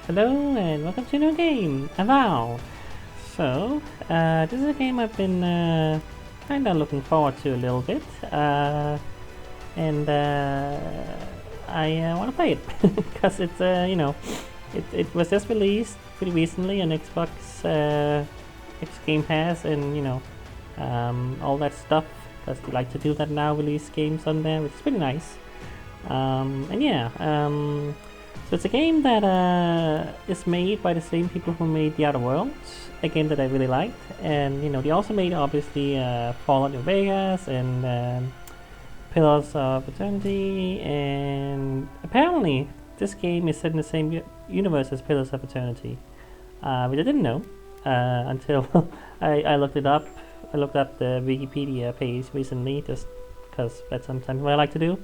Hello and welcome to a new game, Avowed. This is a game I've been kinda looking forward to a little bit, and I want to play it because it's it was just released pretty recently on Xbox, X Game Pass, and all that stuff. Because they like to do that now, release games on there, which is pretty nice. So it's a game that is made by the same people who made The Outer Worlds, a game that I really liked. And they also made obviously Fallout New Vegas and Pillars of Eternity. And apparently, this game is set in the same universe as Pillars of Eternity, which I didn't know until I looked it up. I looked up the Wikipedia page recently, just because that's sometimes what I like to do.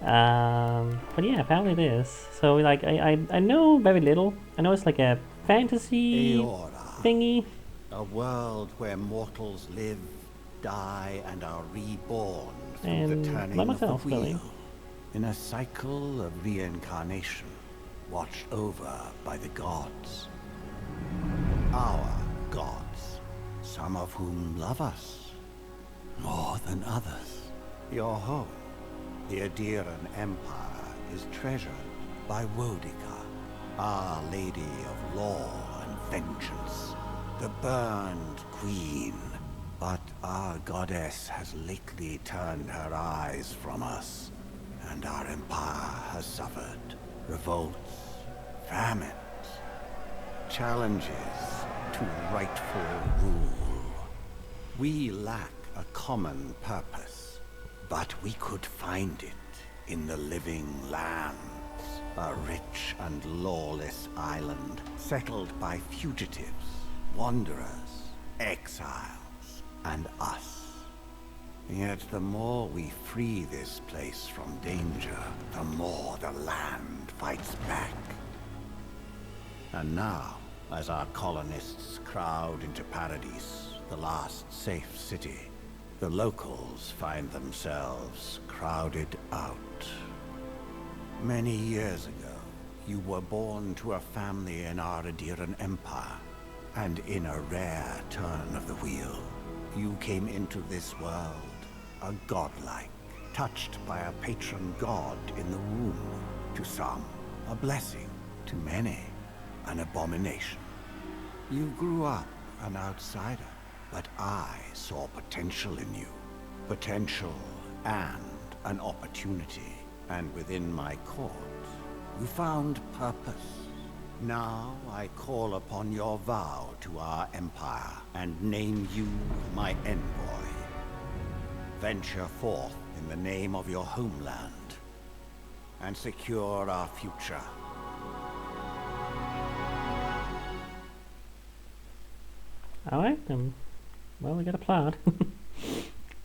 But yeah, apparently it is. So like, I know very little. I know it's like a fantasy Eora, thingy. a world where mortals live, die, and are reborn through And the turning like of the myself, wheel, really. in a cycle of reincarnation, watched over by the gods. Our gods, some of whom love us more than others. Your home, the Adiran Empire, is treasured by Wodica, Our Lady of Law and Vengeance, the burned queen. But our goddess has lately turned her eyes from us, and our empire has suffered revolts, famines, challenges to rightful rule. We lack a common purpose, but we could find it in the living lands, a rich and lawless island settled by fugitives, wanderers, exiles, and us. Yet the more we free this place from danger, the more the land fights back. And now, as our colonists crowd into Paradise, the last safe city, the locals find themselves crowded out. Many years ago, you were born to a family in our Adiran Empire, and in a rare turn of the wheel, you came into this world a godlike, touched by a patron god in the womb. To some, a blessing; to many, an abomination. You grew up an outsider, but I saw potential in you. Potential and an opportunity. And within my court, you found purpose. Now I call upon your vow to our empire and name you my envoy. Venture forth in the name of your homeland and secure our future. Alright, well, we got a plot.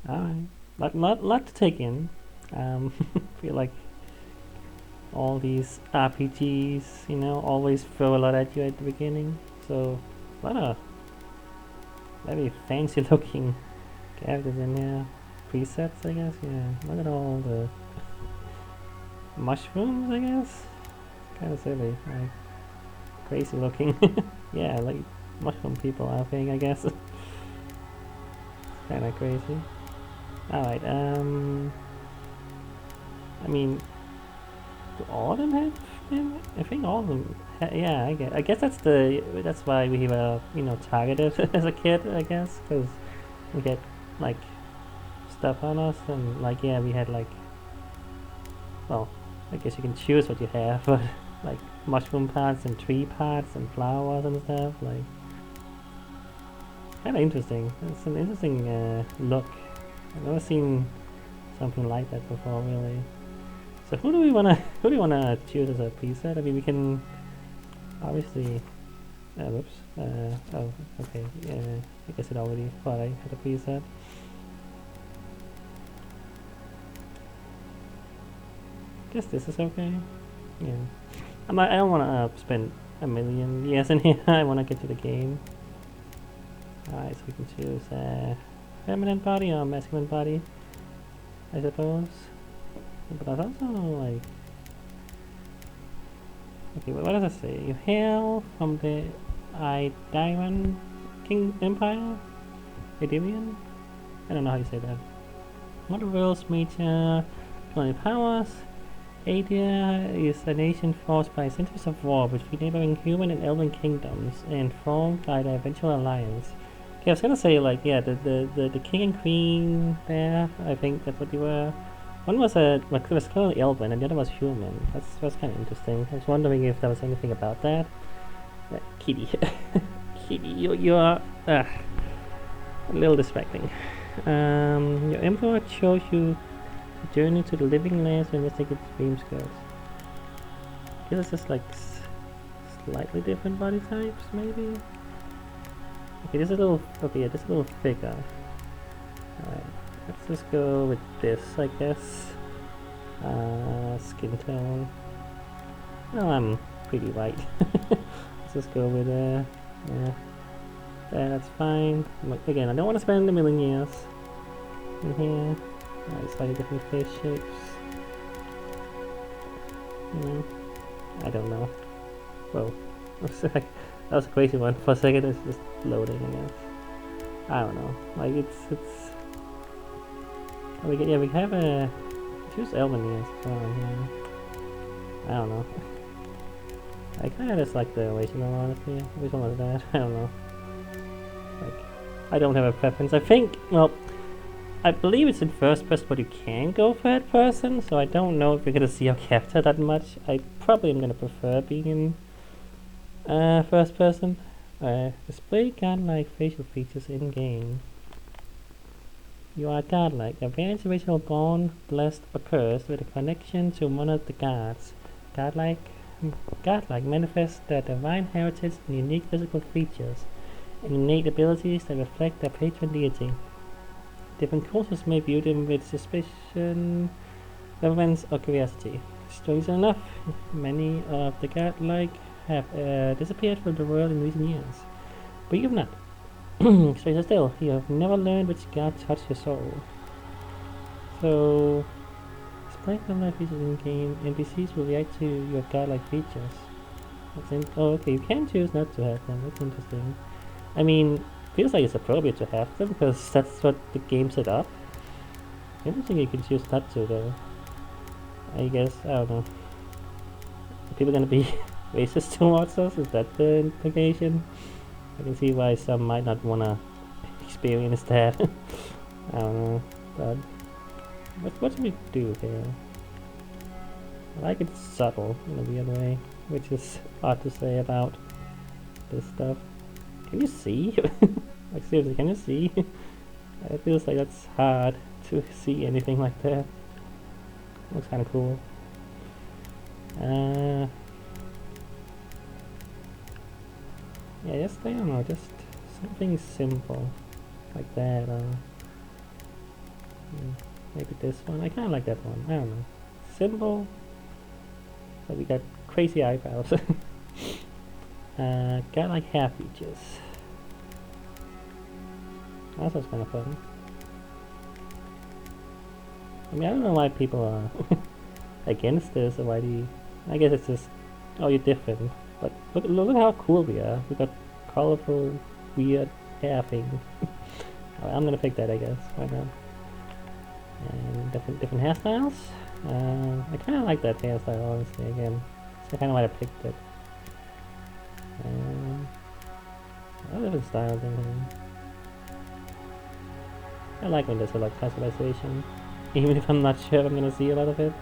Alright. Lot to take in. Feel like all these RPGs, always throw a lot at you at the beginning. So, a lot of very fancy looking characters in there. Presets, I guess, yeah. Look at all the mushrooms, I guess. Kind of silly, like crazy looking. Yeah, like mushroom people, I think, I guess. Kind of crazy. Alright, I mean, do all of them have them? I think all of them. Yeah, I guess that's why we were targeted as a kid. I guess because we get like stuff on us, and like we had like, well, I guess you can choose what you have, but like mushroom parts and tree parts and flowers and stuff, like kind of interesting. It's an interesting look. I've never seen something like that before, really. So who do we wanna choose as a preset? I mean, we can obviously. Whoops. Oh, okay. I guess it already thought I had a preset. Guess this is okay. Yeah. I don't want to spend a million years in here. I want to get to the game. Alright, so we can choose feminine body or masculine body, I suppose. But I also like Okay, what does it say? You hail from the Idaran King Empire? Idaran? I don't know how you say that. What are the world's major colonial powers? Adia is a nation forced by centuries of war between neighboring human and elven kingdoms and formed by the eventual alliance. Okay, I was gonna say, like, yeah, the king and queen there, I think that's what they were. One was was clearly elven and the other was human. That's kind of interesting. I was wondering if there was anything about that. Kitty. Kitty, you are a little distracting. Your emperor chose you to journey to the living lands to investigate dream skills. I guess it's just like slightly different body types, maybe? Okay, this is a little, okay, yeah, this is a little thicker. Alright, let's just go with this, I guess. Skin tone. Well, I'm pretty white. Let's just go with, yeah. That's fine. Again, I don't want to spend a million years in here. Slightly different face shapes. I don't know. Whoa. That was a crazy one. For a second it's just loading, I guess. I don't know. Like it's we have a choose elven ears on here. I don't know. I kinda just like the original, honestly. Which one was that? I don't know. Like, I don't have a preference. I think, well, I believe it's in first person, but you can go third person, so I don't know if you're gonna see your character that much. I probably am gonna prefer being in first person. Display godlike facial features in game. You are godlike. A variant original born, blessed, or cursed with a connection to one of the gods. Godlike manifests their divine heritage and unique physical features, and innate abilities that reflect their patron deity. Different cultures may view them with suspicion, reverence, or curiosity. Strangely enough, many of the godlike have disappeared from the world in recent years. But you have not. Stranger still, you have never learned which god touched your soul. So, despite godlike features in game, NPCs will react to your godlike features. Oh, okay, you can choose not to have them. That's interesting. I mean, feels like it's appropriate to have them because that's what the game set up. I don't think you can choose not to though. I guess, I don't know. Are people gonna be racist towards us? Is that the implication? I can see why some might not wanna experience that. I don't know. But what should we do here? I like it's subtle in a weird way, which is hard to say about this stuff. Can you see? Like seriously, can you see? It feels like that's hard to see anything like that. Looks kind of cool. Yeah, just I don't know, just something simple like that. Maybe this one. I kind of like that one. I don't know. Simple, but we got crazy eyebrows. Got like hair features. That was kind of fun. I mean, I don't know why people are against this, or why do you... I guess it's just, oh, you're different. But look how cool we are. We got colorful, weird hair thing. Alright, I'm gonna pick that, I guess. Why not? And different hairstyles. I kind of like that hairstyle, honestly. Again, so kind of why I picked it. Other different styles in here. I like when there's a lot of customization, even if I'm not sure if I'm gonna see a lot of it.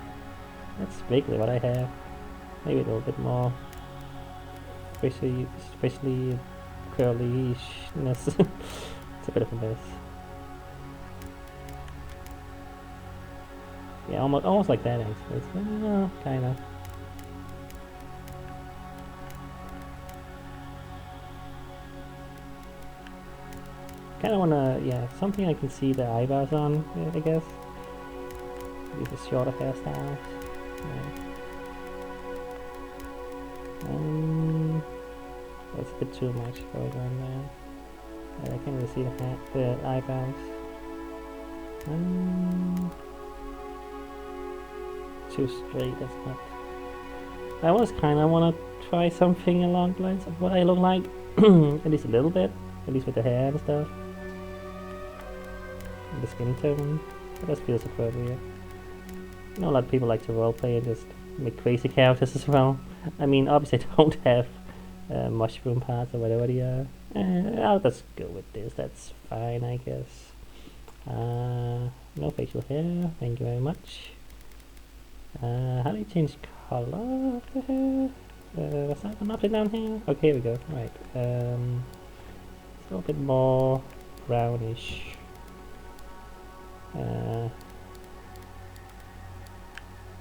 That's basically what I have. Maybe a little bit more, especially curly-ishness. It's a bit of a mess. Yeah, almost like that actually. Well, kinda. Kinda wanna, yeah, something I can see the eyebrows on, I guess. These are shorter hairstyles. Yeah. That's a bit too much going on there. I can't really see the eyebrows. Too straight, that's not I was kinda wanna try something along the lines of what I look like. At least a little bit. At least with the hair and stuff. And the skin tone. That just feels appropriate. I know a lot of people like to roleplay and just make crazy characters as well. I mean, obviously I don't have mushroom parts or whatever they are. I'll just go with this, that's fine, I guess. No facial hair, thank you very much. How do you change color of the hair? Was that an upside down here? Okay, here we go, right. It's a little bit more brownish.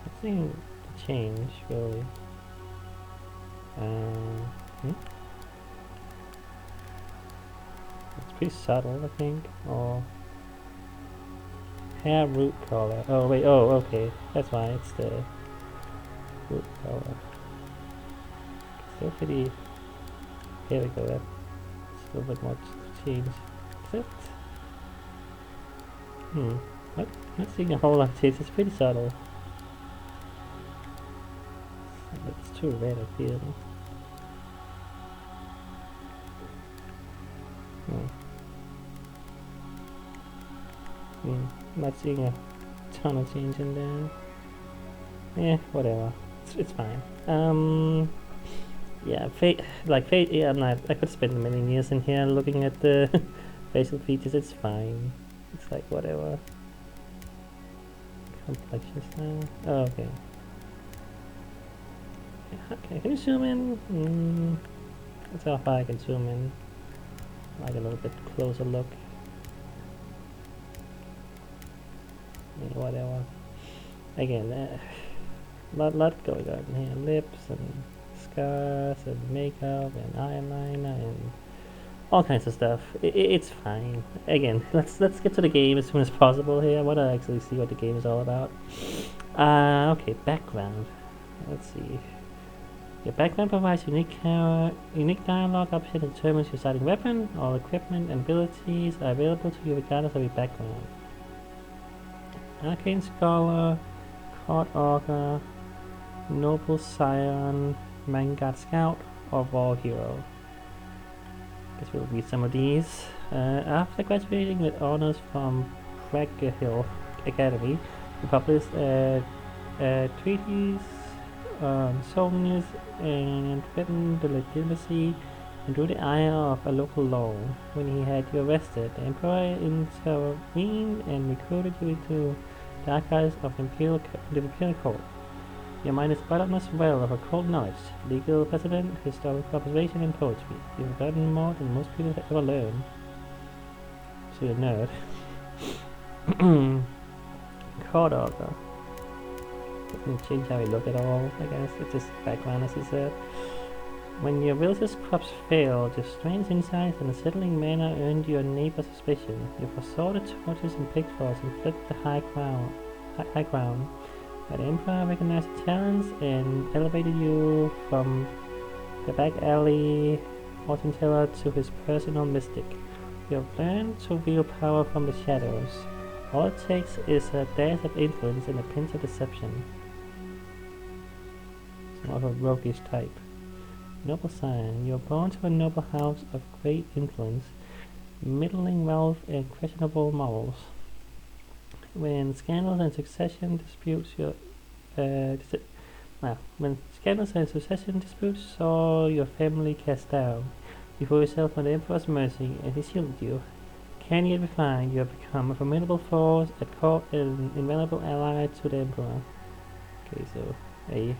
Nothing to change, really. It's pretty subtle, I think. Or hair root color. Oh wait. Oh, okay. That's why it's the root color. Still pretty. Here we go. That's a little bit more to change. Is it? Not seeing a whole lot of change. It's pretty subtle. It's too red, I feel. Not seeing a ton of change in there. Yeah, whatever. It's fine. Yeah, yeah, I could spend a million years in here looking at the facial features. It's fine. It's like whatever. Complexion style. Oh, okay. Okay, can you zoom in? That's how far I can zoom in. Like a little bit closer look. Yeah, whatever. Again, lot going on here. Lips and scars and makeup and eyeliner and all kinds of stuff. It's fine. Again, let's get to the game as soon as possible here. I want to actually see what the game is all about. Okay, background. Let's see. Your background provides unique dialogue option that determines your starting weapon. All equipment and abilities are available to you regardless of your background. Arcane Scholar, Court Augur, Noble Scion, Vanguard Scout, or War Hero. Guess we'll read some of these. After graduating with honors from Hill Academy, you published treaties on soldiers and threatened the legitimacy and drew the ire of a local law. When he had you arrested, the Emperor intervened and recruited you into the archives of the Imperial Court. Your mind is bottomless well of occult knowledge, legal precedent, historical observation, and poetry. You've gotten more than most people have ever learned. So you're a nerd. Court Augur. Doesn't change how you look at all, I guess. It's just background, as he said. When your villagers' crops failed, your strange insights and unsettling manner earned your neighbor's suspicion. You foresaw the torches and pitfalls and fled the high ground. But the Emperor recognized your talents and elevated you from the back alley fortune teller to his personal mystic. You have learned to wield power from the shadows. All it takes is a dash of influence and a pinch of deception. More of a roguish type. Noble Scion, you are born to a noble house of great influence, middling wealth, and questionable morals. When scandals and succession disputes saw your family cast down, you threw yourself on the Emperor's mercy, and he shielded you. Canny and refined, you have become a formidable force at court and an invaluable ally to the Emperor. Okay, so a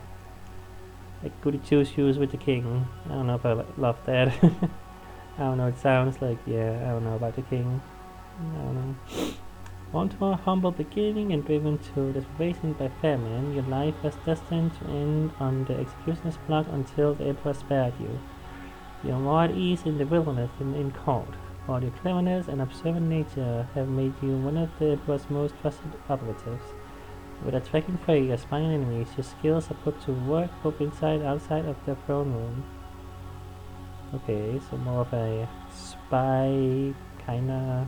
goody two shoes with the king. I don't know if I love that. I don't know, it sounds like, yeah, I don't know about the king. I don't know. Born to a humble beginning and driven to desperation by famine, your life was destined to end on the executioner's block until the Emperor spared you. You are more at ease in the wilderness than in court, while your cleverness and observant nature have made you one of the Emperor's most trusted operatives. With a tracking prey or spying enemies, your skills are put to work both inside and outside of the throne room. Okay, so more of a spy kinda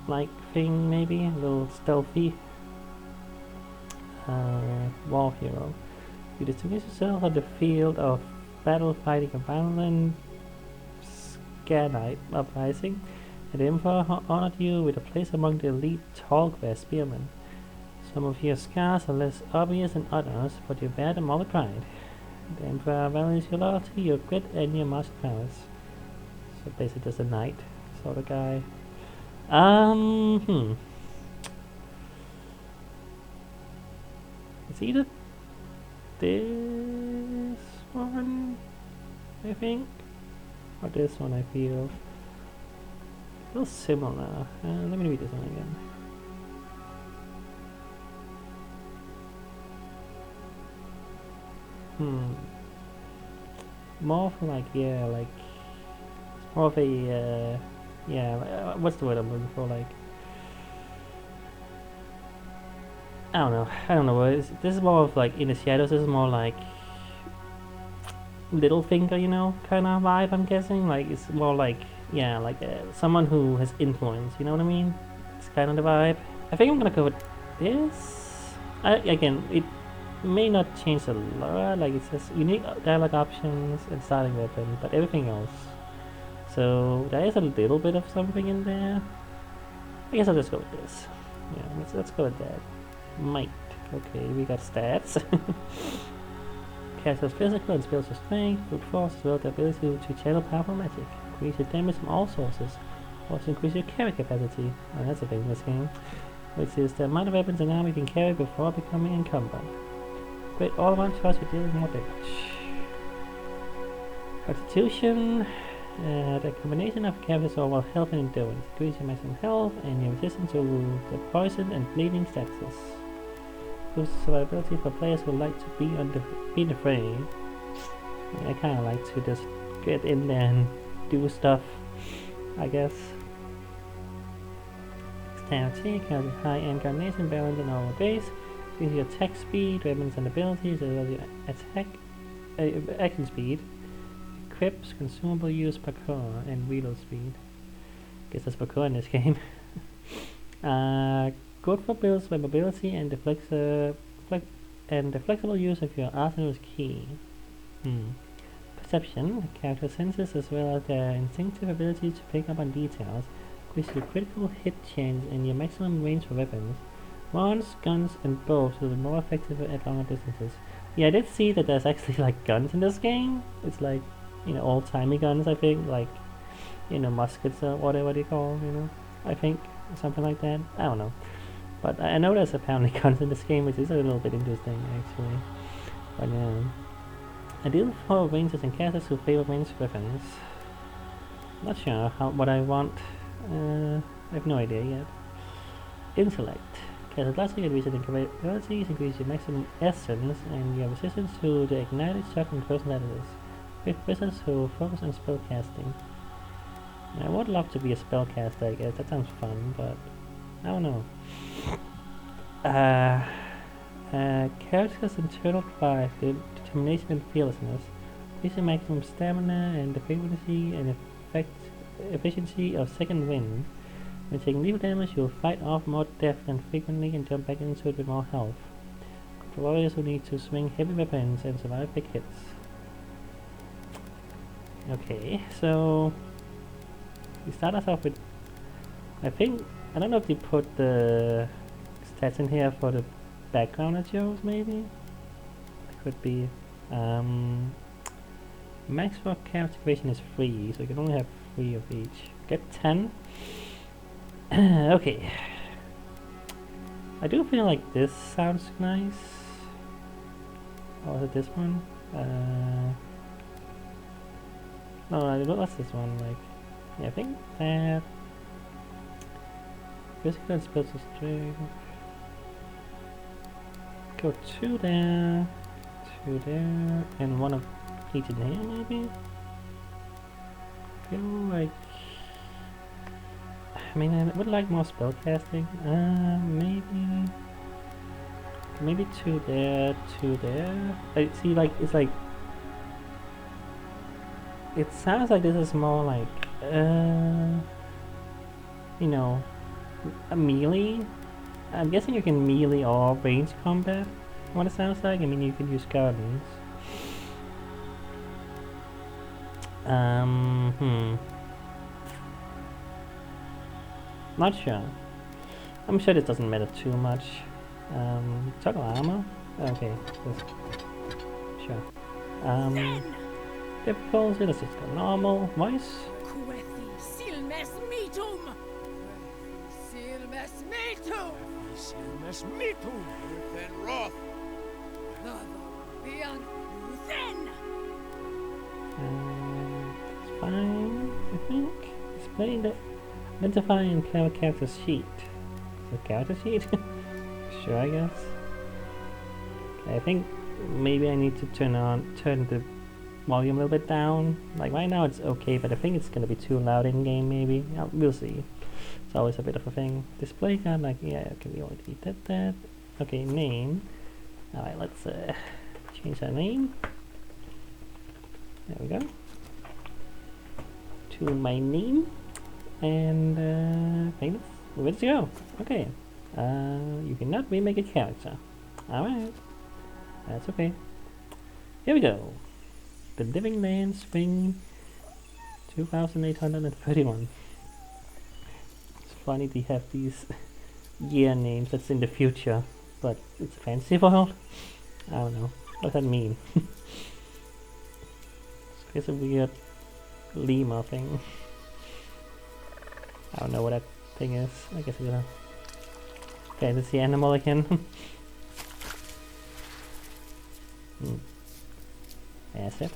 like thing, maybe a little stealthy. War Hero. You distinguish yourself on the field of battle fighting a violent Scanite uprising, and the Emperor honored you with a place among the elite tall-grass spearmen. Some of your scars are less obvious than others, but you bear them all with pride. The Emperor values your loyalty, your grit, and your martial prowess. So basically just a knight sort of guy. It's either this one, I think, or this one. I feel feels similar. Let me read this one again. More for like, yeah, like it's more of a yeah, what's the word I'm looking for? Like, I don't know. This is more of like in the shadows. This is more like Littlefinger, you know, kind of vibe. I'm guessing. Like it's more like, yeah, like someone who has influence. You know what I mean? It's kind of the vibe. I think I'm gonna go with this. Again, it may not change a lot. Like it says unique dialogue options and starting weapon, but everything else. So there is a little bit of something in there. I guess I'll just go with this. Yeah, let's go with that. Might. Okay, we got stats. Character's physical and spiritual strength, brute force, as well as the ability to channel powerful magic. Increase your damage from all sources. Also increase your carry capacity. Oh, that's a thing in this game. Which is the amount of weapons an army can carry before becoming encumbered. Great all-around charge with dealing more damage. Constitution. The combination of characters overall health and endurance. Increase your maximum health and your resistance to the poison and bleeding statuses. Boosts survivability for players who like to be in the fray. I kind of like to just get in there and do stuff, I guess. Dexterity carries high-end coordination, balance, and overall base. Increase your attack speed, weapons, and abilities, as well as your action speed. Equips, consumable use, parkour, and reload speed. Guess that's parkour in this game. Good for builds by mobility and the flexible use of your arsenal is key. Perception, the character senses as well as their instinctive ability to pick up on details, increase your critical hit chance and your maximum range for weapons. Wands, guns, and bows will be more effective at longer distances. Yeah, I did see that there's actually like guns in this game. It's like, you know, old-timey guns, I think, like, you know, muskets or whatever they call, you know, I think, something like that. I don't know. But I know there's apparently guns in this game, which is a little bit interesting, actually. But yeah. Ideal for rangers and casters who favor ranged weapons. Not sure what I want. I have no idea yet. Intellect. Cast classic and recent capabilities increase your maximum essence and your resistance to the ignited shock and close attacks. With wizards who focus on spell casting. I would love to be a spellcaster, I guess. That sounds fun, but I don't know. Character's internal drive, the determination and fearlessness. Increase your maximum stamina and the frequency and efficiency of second wind. When taking lethal damage, you'll fight off more death than frequently and jump back into it with more health. Good for warriors who need to swing heavy weapons and survive big hits. Okay, so we start us off with, I don't know if you put the stats in here for the background it shows, maybe? Could be. Max for character creation is 3, so you can only have 3 of each. Get 10. Okay. I do feel like this sounds nice. Or is it this one? No, what's this one? Like, yeah, I think that physical and spiritual strength. Go 2 there, 2 there, and 1 of each in here, maybe? Feel like, I mean, I would like more spell casting. Maybe 2 there, 2 there. I see, like, it's like, it sounds like this is more like, you know, a melee. I'm guessing you can melee or range combat. what it sounds like? I mean, you can use gardens. Not sure. I'm sure this doesn't matter too much. Toggle armor? Okay, sure. Difficulty, let's just go normal. Voice? It's fine, I think. Display the identify and clever character sheet. The character sheet? Sure, I guess. Okay, I think maybe I need to turn the volume a little bit down. Like right now it's okay, but I think it's gonna be too loud in game maybe. We'll see. It's always a bit of a thing. Display card, like, yeah, okay, we already did that. Okay, name. Alright, let's change our name. There we go. To my name. And okay, we're ready to go. Okay. You cannot remake a character. Alright. That's okay. Here we go. The Living Land Spring 2831. It's funny to have these year names that's in the future, but it's a fantasy world. I don't know. What does that mean? It's a weird lemur thing. I don't know what that thing is. I guess it's gonna. Okay, this is the animal again. That's it.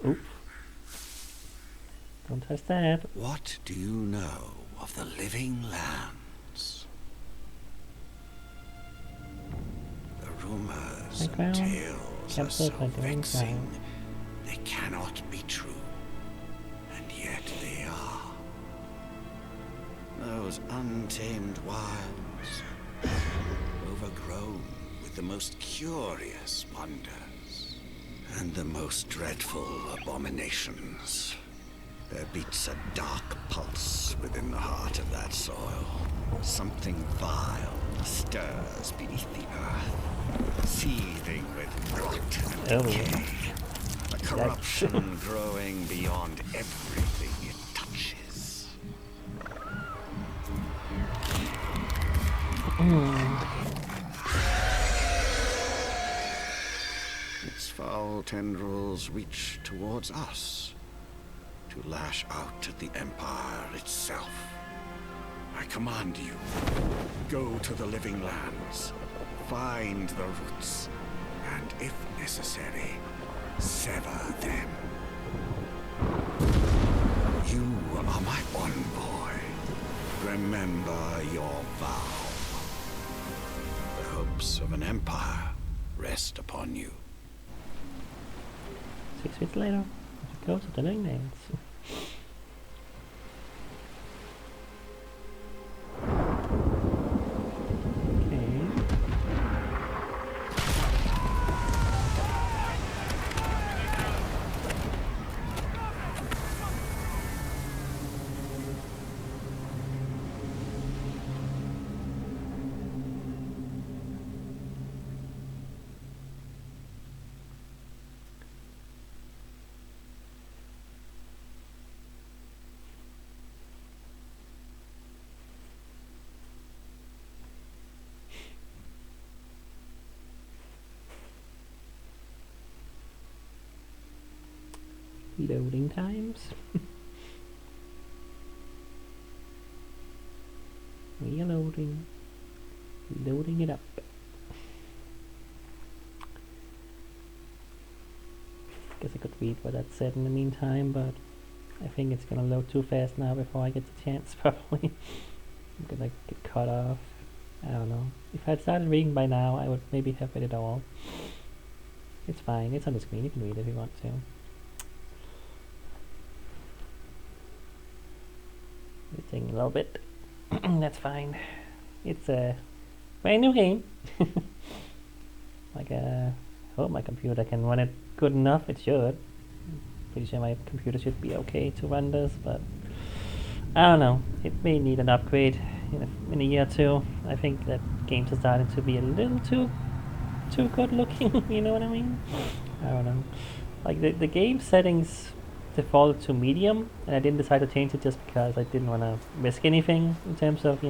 Oop. Don't touch that. What do you know of the living lands? The rumors and tales are so vexing, they cannot be true. And yet they are. Those untamed wilds, overgrown with the most curious wonders and the most dreadful abominations. There beats a dark pulse within the heart of that soil. Something vile stirs beneath the earth, seething with rot and decay. A corruption growing beyond everything it touches. Its foul tendrils reach towards us, to lash out at the Empire itself. I command you, go to the living lands, find the roots, and if necessary, sever them. You are my one boy. Remember your vow. The hopes of an empire rest upon you. 6 weeks later, it goes to the living lands. Loading times. We are loading it up. Guess I could read what that said in the meantime, but I think it's gonna load too fast now before I get the chance. Probably I'm gonna get cut off. I don't know. If I'd started reading by now, I would maybe have read it all. It's fine. It's on the screen. You can read it if you want to. It's taking a little bit. That's fine. It's a brand new game. Like, I hope my computer can run it good enough. It should. Pretty sure my computer should be okay to run this, but I don't know. It may need an upgrade in a year or two. I think that games are starting to be a little too good looking. You know what I mean? I don't know. Like the game settings defaulted to medium, and I didn't decide to change it just because I didn't want to risk anything in terms of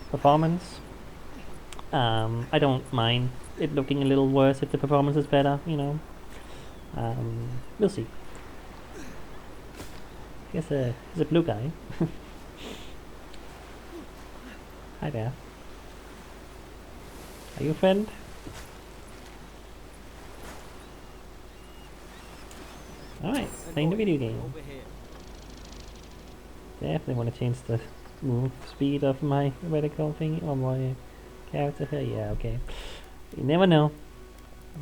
performance. I don't mind it looking a little worse if the performance is better. We'll see. Here's a blue guy. Hi there. Are you a friend? Alright, playing the video game. Definitely want to change the move speed of my reticle thing or my character here. Yeah, okay. You never know.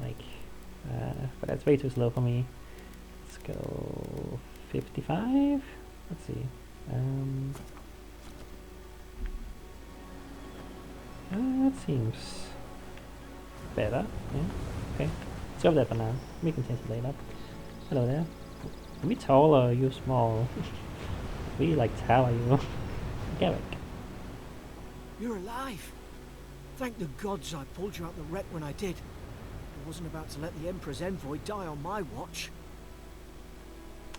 Like, but that's way too slow for me. Let's go 55. Let's see. That seems better. Yeah. Okay. Let's go with that for now. We can change it later. Hello there. Are you tall or are you small? We like tower you. Garrick. You're alive! Thank the gods I pulled you out the wreck when I did. I wasn't about to let the Emperor's envoy die on my watch.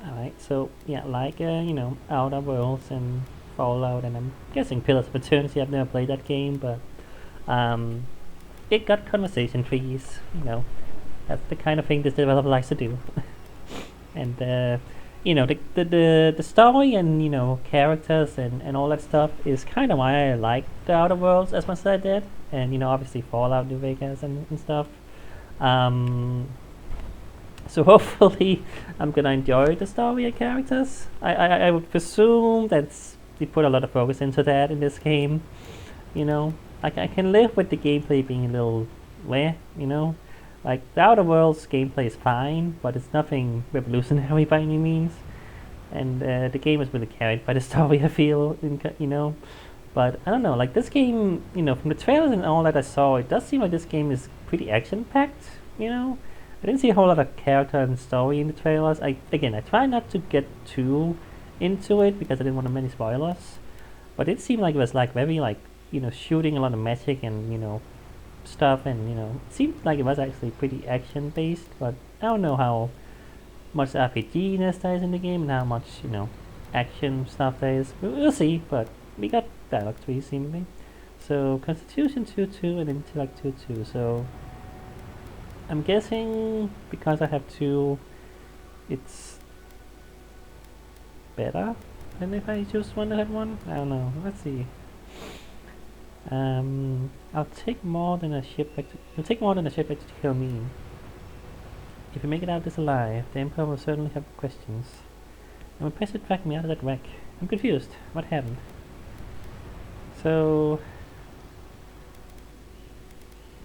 Alright, so yeah, like Outer Worlds and Fallout, and I'm guessing Pillars of Eternity. I've never played that game, but it got conversation trees. That's the kind of thing this developer likes to do. And the story and characters and all that stuff is kind of why I like the Outer Worlds as much as I did, and obviously Fallout New Vegas and stuff. So hopefully I'm gonna enjoy the story and characters. I would presume that they put a lot of focus into that in this game. Like I can live with the gameplay being a little like the Outer Worlds gameplay is fine, but it's nothing revolutionary by any means. And the game is really carried by the story, I feel. But I don't know. Like this game, from the trailers and all that I saw, it does seem like this game is pretty action-packed. I didn't see a whole lot of character and story in the trailers. I try not to get too into it because I didn't want many spoilers. But it seemed like it was like very shooting a lot of magic and stuff, and it seemed like it was actually pretty action based, but I don't know how much RPG-ness there is in the game and how much action stuff there is. We'll see, but we got dialogue 3 seemingly. So Constitution 2-2 and Intellect 2-2. So I'm guessing because I have 2, it's better than if I choose one that had 1. I don't know. Let's see. I'll take more than a shipwreck. You'll take more than a shipwreck to kill me. If you make it out this alive, the Emperor will certainly have questions. I'm impressed to track me out of that wreck. I'm confused. What happened? So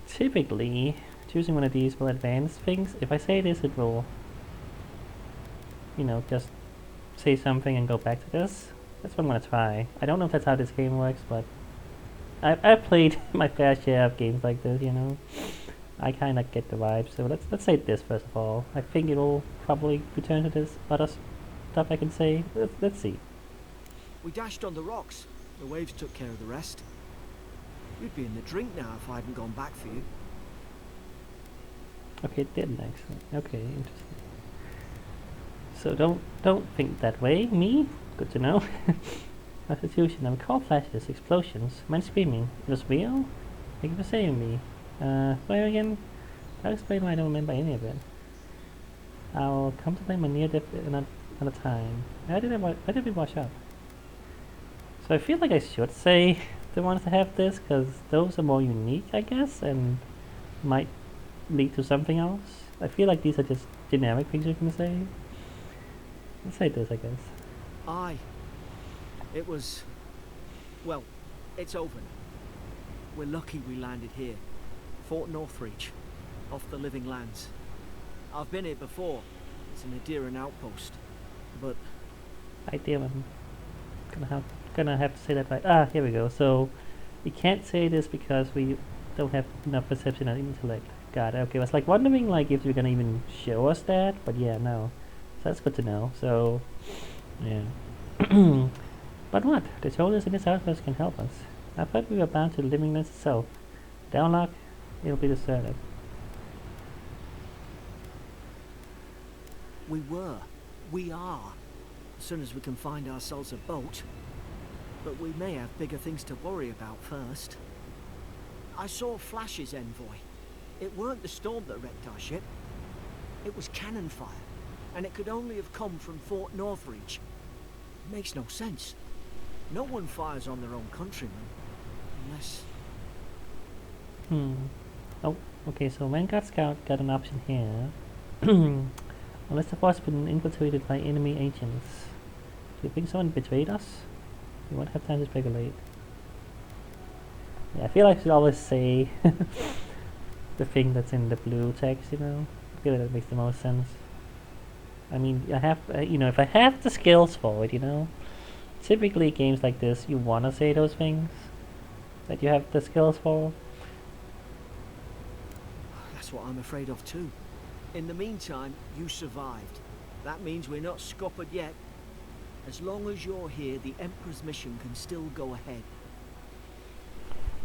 typically, choosing one of these will advance things. If I say this, it will, just say something and go back to this. That's what I'm gonna try. I don't know if that's how this game works, but I've played my fair share of games like this, I kind of get the vibe. So let's say this first of all. I think it'll probably return to this other stuff I can say. Let's see. We dashed on the rocks. The waves took care of the rest. You'd be in the drink now if I hadn't gone back for you. Okay, it didn't actually. Okay, interesting. So don't think that way. Me? Good to know. Constitution. I recall flashes, explosions, men screaming. It was real? Thank you for saving me. Where again? I'll explain why I don't remember any of it. I'll contemplate my near death another time. Why did we wash up? So I feel like I should say the ones that have this, because those are more unique, I guess, and might lead to something else. I feel like these are just generic things you can say. Let's say this, I guess. Aye. It was... well, it's over now. We're lucky we landed here. Fort Northreach, off the Living Lands. I've been here before. It's an Adieran outpost. But... Adieran. Gonna have to say that right. Ah, here we go. So, we can't say this because we don't have enough perception and intellect. Got it. Okay, I was like wondering like if you're gonna even show us that, but yeah, no. So that's good to know. So, yeah. But what? The soldiers in this outpost can help us. I thought we were bound to the living lands itself. Down luck, it'll be deserted. We were. We are. As soon as we can find ourselves a boat. But we may have bigger things to worry about first. I saw Flash's envoy. It weren't the storm that wrecked our ship. It was cannon fire. And it could only have come from Fort Northreach. It makes no sense. No one fires on their own countrymen. Unless... Oh, okay, so Vanguard Scout got an option here. Unless the force has been infiltrated by enemy agents. Do you think someone betrayed us? We won't have time to speculate. Yeah, I feel like I should always say the thing that's in the blue text, you know? I feel like that makes the most sense. I mean, I have, you know, if I have the skills for it, you know? Typically games like this, you wanna say those things that you have the skills for. That's what I'm afraid of too. In the meantime, you survived. That means we're not scuppered yet. As long as you're here, the Emperor's mission can still go ahead.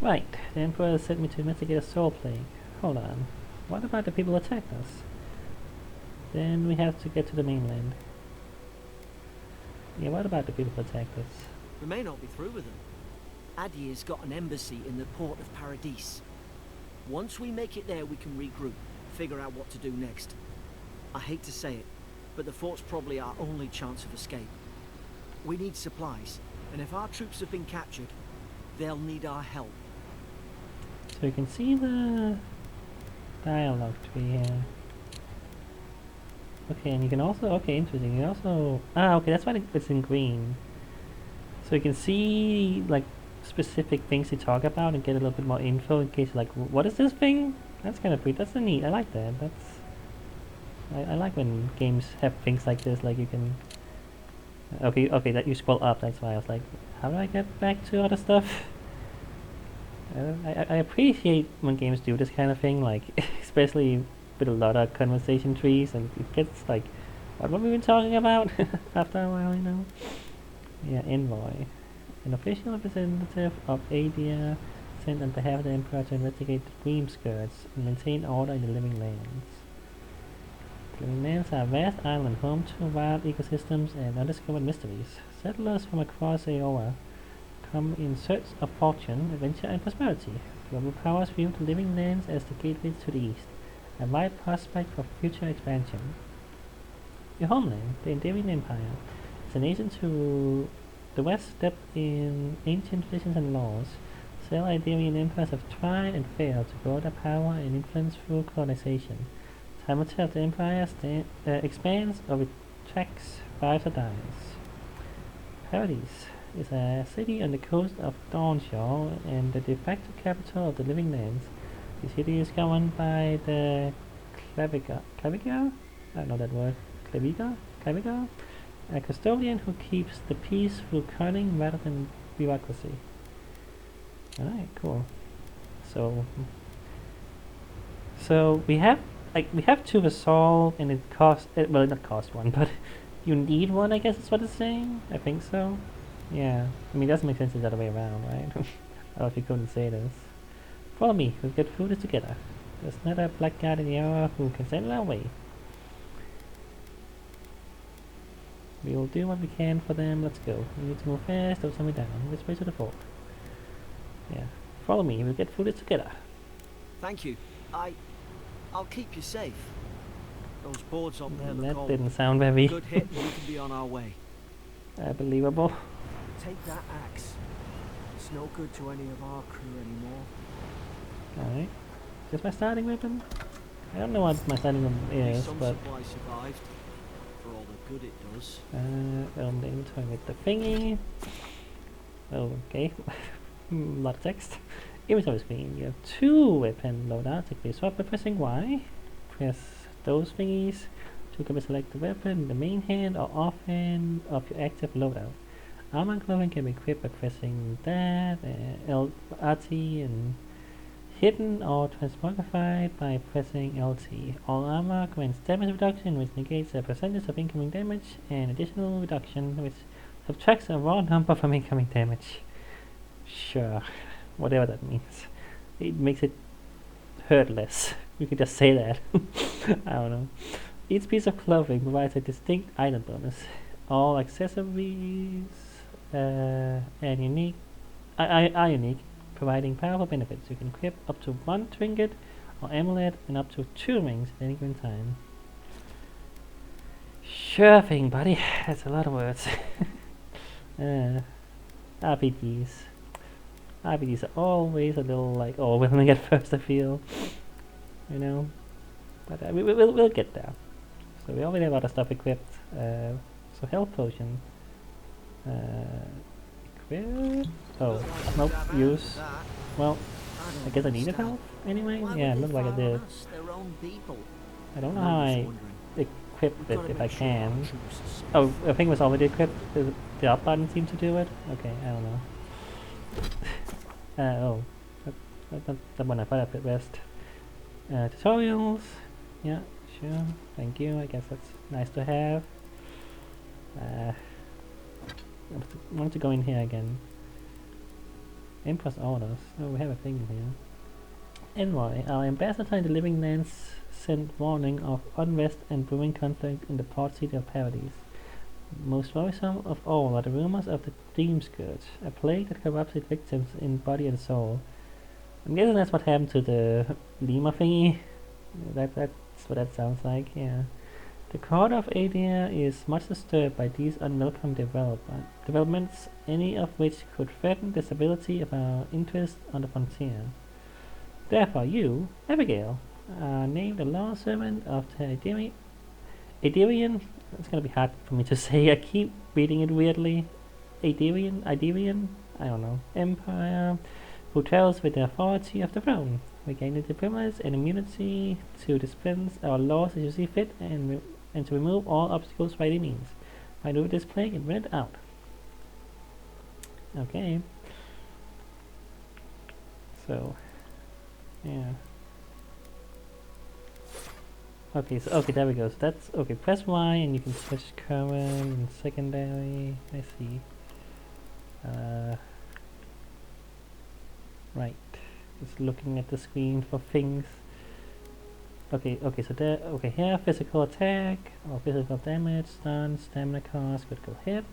Right, the Emperor sent me to investigate a soul plague. Hold on. What about the people who attacked us? Then we have to get to the mainland. Yeah, what about the people who attacked us? We may not be through with them. Addie has got an embassy in the port of Paradis. Once we make it there, we can regroup, figure out what to do next. I hate to say it, but the fort's probably our only chance of escape. We need supplies, and if our troops have been captured, they'll need our help. So you can see the dialogue tree here. Okay, and you can also, okay, interesting, you can also, okay, that's why it's in green. So you can see, like, specific things they talk about and get a little bit more info in case you're like, what is this thing? That's kind of pretty, that's neat, I like that, I like when games have things like this, like you can, okay, that you scroll up, that's why I was like, how do I get back to other stuff? I appreciate when games do this kind of thing, like, especially with a lot of conversation trees, and it gets like, what were we been talking about after a while, you know? Yeah, envoy. An official representative of Abia sent on behalf of the Emperor to investigate the dream skirts and maintain order in the living lands. The living lands are a vast island home to wild ecosystems and undiscovered mysteries. Settlers from across Aoa come in search of fortune, adventure, and prosperity. Global powers view the living lands as the gateways to the east, a wide prospect for future expansion. Your homeland, the Endearing Empire, is a nation to the west steeped in ancient traditions and laws. Several Iberian empires have tried and failed to grow their power and influence through colonization. Time will tell if the empire expands or retracts, thrives or dies. Paradis is a city on the coast of Dawnshore and the de facto capital of the living lands. The city is governed by the Claviger? I don't know that word. Claviger? A custodian who keeps the peace through cunning rather than bureaucracy. Alright, cool. So we have two resolve, and it costs, well, not cost one, but you need one, I guess is what it's saying. I think so. Yeah, I mean, it doesn't make sense the other way around, right? Or if you couldn't say this. Follow me, we'll get through this together. There's not a black guard in the area who can send it our way. We will do what we can for them, let's go. We need to move fast, don't send me down. Let's way to the fort. Yeah, follow me, we'll get through this together. Thank you. I'll keep you safe. Those boards up there look That old. didn't sound very Good hit and we can be on our way. believable. Take that axe. It's no good to any of our crew anymore. Alright. Is this my starting weapon? I don't know what my starting weapon At least is, some but supply survived. For all the good it does. the inventory with the thingy. Oh, okay. A lot of text. Inventory screen. You have two weapon loadouts. If you swap by pressing Y, press those thingies to select the weapon in the main hand or offhand of your active loadout. Armor and clothing can be equipped by pressing that, RT and hidden or transmogrified by pressing LT. All armor grants damage reduction, which negates a percentage of incoming damage, and additional reduction, which subtracts a raw number from incoming damage. Sure, whatever that means. It makes it hurt less. We could just say that. I don't know. Each piece of clothing provides a distinct item bonus. All accessories and unique are unique, providing powerful benefits. You can equip up to 1 trinket or amulet and up to 2 rings at any given time. Sure thing, buddy. That's a lot of words. RPGs. RPGs are always a little like overwhelming at first, I feel. You know? But we'll get there. So we already have other stuff equipped. So health potion. Equip. Oh, nope, use. Well, I guess I needed health anyway? Yeah, it looked like I did. I don't know how I equipped it if I can. Oh, I think it was already equipped. The up button seemed to do it? Okay, I don't know. That's the one I thought I put rest. Tutorials. Yeah, sure. Thank you. I guess that's nice to have. I want to go in here again. Empress orders. Oh, we have a thing here. Envoy. Our ambassador in the Living Lands sent warning of unrest and brewing conflict in the port city of Paradise. Most worrisome of all are the rumors of the Dream Scourge, a plague that corrupts its victims in body and soul. I'm guessing that's what happened to the Lima thingy. That's what that sounds like, yeah. The court of Adia is much disturbed by these unwelcome developments, any of which could threaten the stability of our interest on the frontier. Therefore you, Abigail, are named the law servant of the Adirian. It's gonna be hard for me to say, I keep reading it weirdly. Adirian, I don't know, Empire, who tells with the authority of the throne. We gain the privilege and immunity to dispense our laws as you see fit and to remove all obstacles by any means. By doing this plague and rid it out. Okay. So, yeah. Okay, so there we go. So that's okay. Press Y and you can switch current and secondary. I see. Right. Just looking at the screen for things. Okay, so there, here, physical attack, or physical damage, stun, stamina cost, critical hit.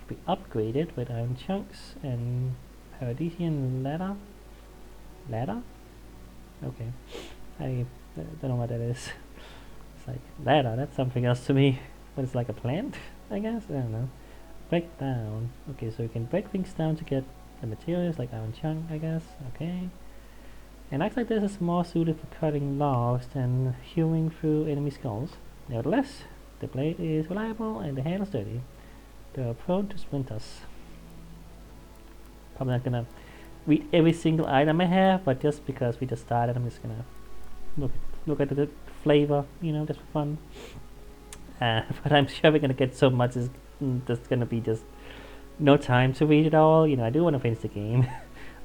Be upgraded with iron chunks and Paradisian ladder. Ladder? Okay. I don't know what that is. It's like, ladder, that's something else to me. But it's like a plant, I guess? I don't know. Break down. Okay, so you can break things down to get the materials, like iron chunk, I guess. Okay. And acts like this is more suited for cutting logs than hewing through enemy skulls. Nevertheless, the blade is reliable and the handle is sturdy. They are prone to splinters. Probably not gonna read every single item I have, but just because we just started, I'm just gonna look at the flavor, you know, just for fun. But I'm sure we're gonna get so much, there's gonna be just no time to read it all. You know, I do want to finish the game.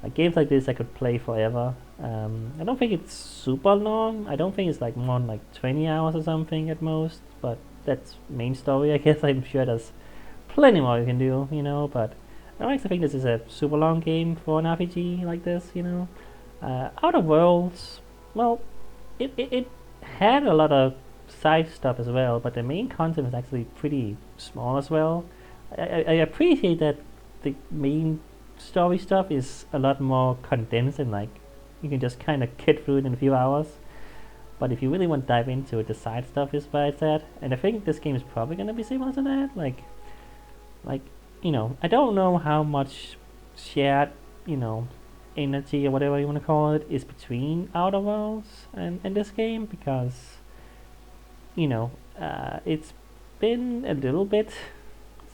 Like games like this I could play forever. I don't think it's super long. I don't think it's like more than like 20 hours or something at most, but that's main story, I guess. I'm sure there's plenty more you can do, you know, but I don't actually think this is a super long game for an RPG like this, you know. Outer Worlds, well, it had a lot of side stuff as well, but the main content is actually pretty small as well. I appreciate that the main story stuff is a lot more condensed and like you can just kind of get through it in a few hours. But if you really want to dive into it, the side stuff is where it's at. And I think this game is probably going to be similar to that. Like, you know, I don't know how much shared, you know, energy or whatever you want to call it is between Outer Worlds and this game, because, you know, it's been a little bit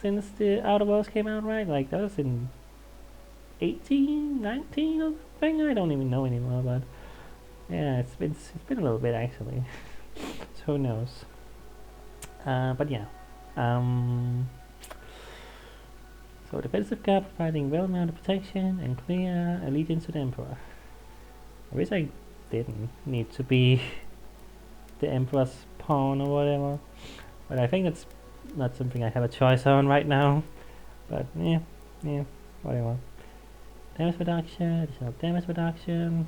since the Outer Worlds came out, right? Like that was in 18, 19 or something. I don't even know anymore, but yeah, it's been a little bit actually. So who knows? But yeah. So defensive guard providing well-mounted protection and clear allegiance to the Emperor. I wish I didn't need to be the Emperor's pawn or whatever. But I think that's not something I have a choice on right now. But yeah, whatever. Damage reduction, additional damage reduction.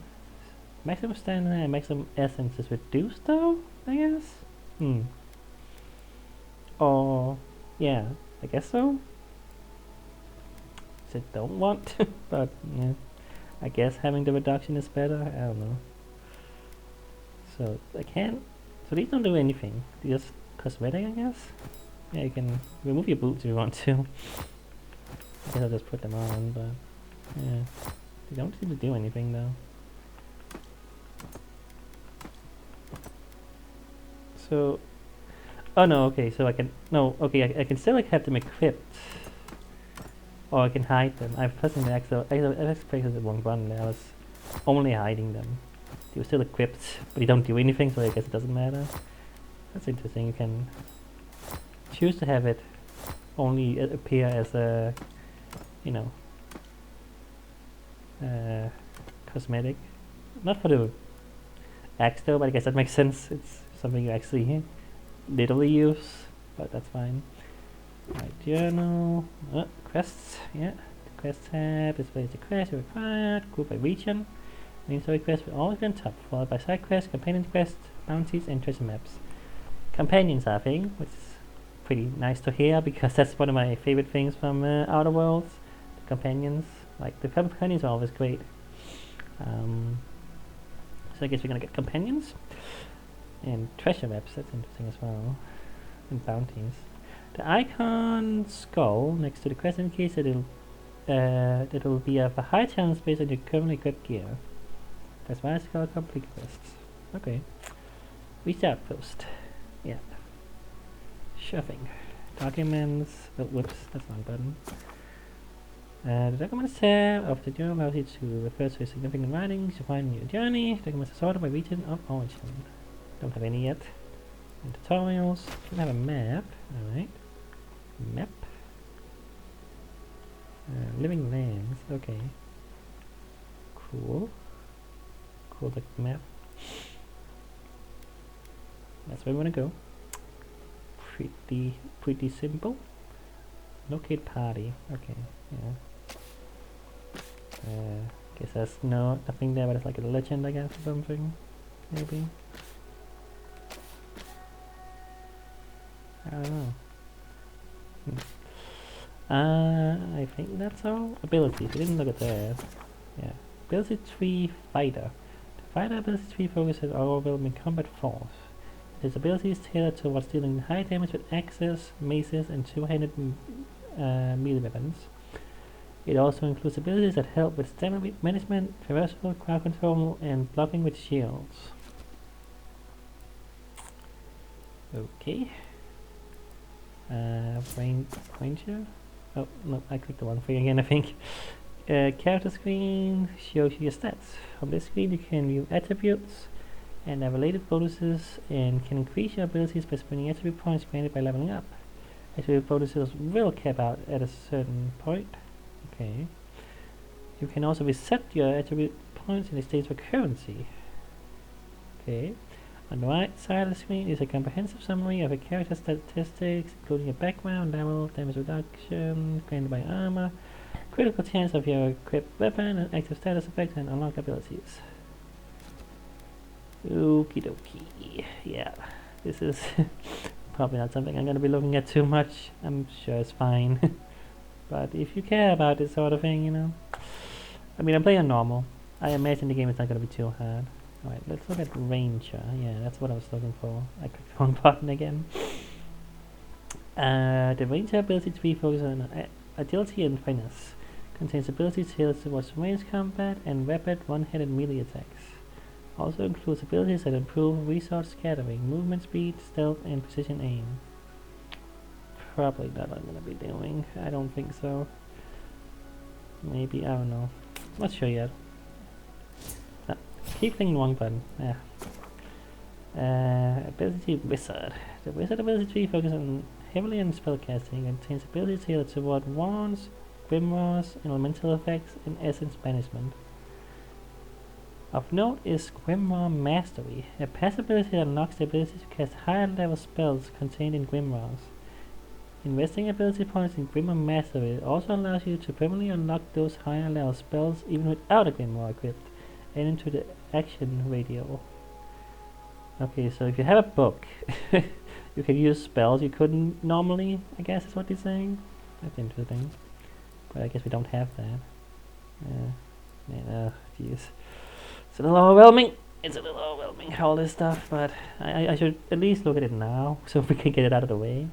Maximum stamina and maximum essence is reduced though, I guess? Or, yeah, I guess so. I don't want, but yeah. I guess having the reduction is better, I don't know. So, I can't, so these don't do anything. They're just cosmetic, I guess? Yeah, you can remove your boots if you want to. I guess I'll just put them on, but yeah. They don't seem to do anything though. So, oh no, okay, so I can, no, okay, I can still like have them equipped. Or I can hide them. I've pressing the X, I expected the wrong button there. I was only hiding them. They were still equipped, but they don't do anything, so I guess it doesn't matter. That's interesting. You can choose to have it only appear as a, you know, cosmetic. Not for the axe though, but I guess that makes sense. It's something you actually literally use, but that's fine. Right, journal, quests, yeah. The quest tab displays the quest required, grouped by region. Inventory quests will always be on top, followed by side quests, companion quests, bounties, and treasure maps. Companions, I think, which is pretty nice to hear because that's one of my favorite things from Outer Worlds. The companions, like the companions are always great. So I guess we're gonna get companions and treasure maps. That's interesting as well, and bounties. The icon skull next to the quest indicates that it'll be of a high chance based on your currently equipped gear. That's why it's called complete quests. Okay. Reach out post. Yeah. Shoving. Documents. Oh, whoops, that's the wrong button. The documents tab of the journal allows you to refer to significant writings you find in your journey. Documents are sorted by region of origin. Don't have any yet. And tutorials. We have a map. Alright. Map. Living lands. Okay. Cool. Cool, the map. That's where we want to go. Pretty simple. Locate party. Okay, yeah. Guess there's nothing there, but it's like a legend, I guess, or something. Maybe. I don't know. I think that's all. Abilities. We didn't look at that. Yeah. Ability tree fighter. The fighter ability tree focuses on overwhelming combat force. His ability is tailored towards dealing high damage with axes, maces, and two-handed melee weapons. It also includes abilities that help with stamina management, traversal, crowd control, and blocking with shields. Okay. Ranger? Oh, no, I clicked the wrong thing again, I think. Character screen shows you your stats. On this screen you can view attributes and their related bonuses and can increase your abilities by spending attribute points granted by leveling up. Attribute bonuses will cap out at a certain point. Okay. You can also reset your attribute points in exchange for currency. Okay. On the right side of the screen is a comprehensive summary of a character's statistics, including a background, level, damage reduction, granted by armor, critical chance of your equipped weapon, and active status effects and unlock abilities. Okie dokie. Yeah, this is probably not something I'm going to be looking at too much. I'm sure it's fine. But if you care about this sort of thing, you know. I mean, I'm playing on normal. I imagine the game is not going to be too hard. Alright, let's look at Ranger. Yeah, that's what I was looking for. I clicked the wrong button again. The Ranger ability tree focuses on agility and finesse. Contains abilities tailored towards range combat and rapid one-handed melee attacks. Also includes abilities that improve resource scattering, movement speed, stealth, and precision aim. Probably not what I'm gonna be doing. I don't think so. Maybe, I don't know. Not sure yet. Keep clicking the wrong button. Yeah. Ability Wizard. The Wizard ability tree focuses heavily on spellcasting and contains abilities tailored toward wands, grimoires, elemental effects, and essence management. Of note is Grimoire Mastery, a passive ability that unlocks the ability to cast higher level spells contained in Grimoires. Investing ability points in Grimoire Mastery also allows you to permanently unlock those higher level spells even without a Grimoire equipped, and into the action radio. Okay, so if you have a book, you can use spells you couldn't normally, I guess is what he's saying. That's interesting. But I guess we don't have that. Jeez. It's a little overwhelming. It's a little overwhelming, all this stuff, but I should at least look at it now, so we can get it out of the way.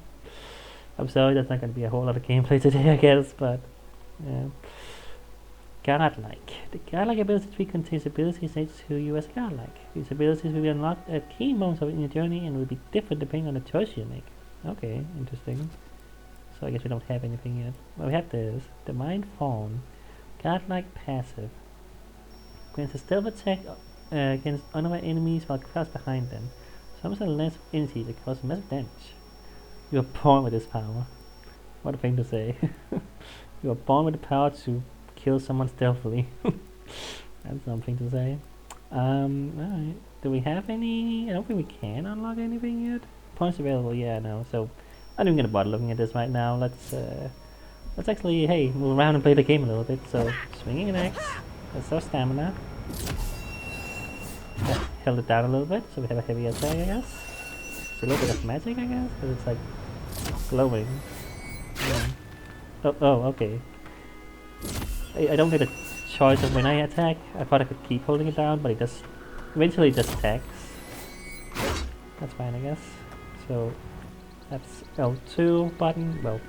I'm sorry, that's not going to be a whole lot of gameplay today, I guess, but yeah. Godlike. The godlike ability tree contains abilities named to you as godlike. These abilities will be unlocked at key moments in your journey and will be different depending on the choice you make. Okay, interesting. So I guess we don't have anything yet. Well, we have this. The Mind Fawn. Godlike passive. Grants a stealth attack against unaware enemies while crouched behind them. Summons a lance of energy that causes massive damage. You are born with this power. What a thing to say. You are born with the power to kill someone stealthily. That's something to say. Alright. Do we have any? I don't think we can unlock anything yet. Points available, yeah, no. So I'm not even gonna bother looking at this right now. Let's actually, hey, move around and play the game a little bit. So swinging an axe. That's our stamina. Yeah, held it down a little bit, so we have a heavy attack, I guess. It's a little bit of magic, I guess, because it's like glowing. Yeah. Oh, okay. I don't get a choice of when I attack. I thought I could keep holding it down, but it just eventually just attacks. That's fine, I guess. So that's L2 button. Well,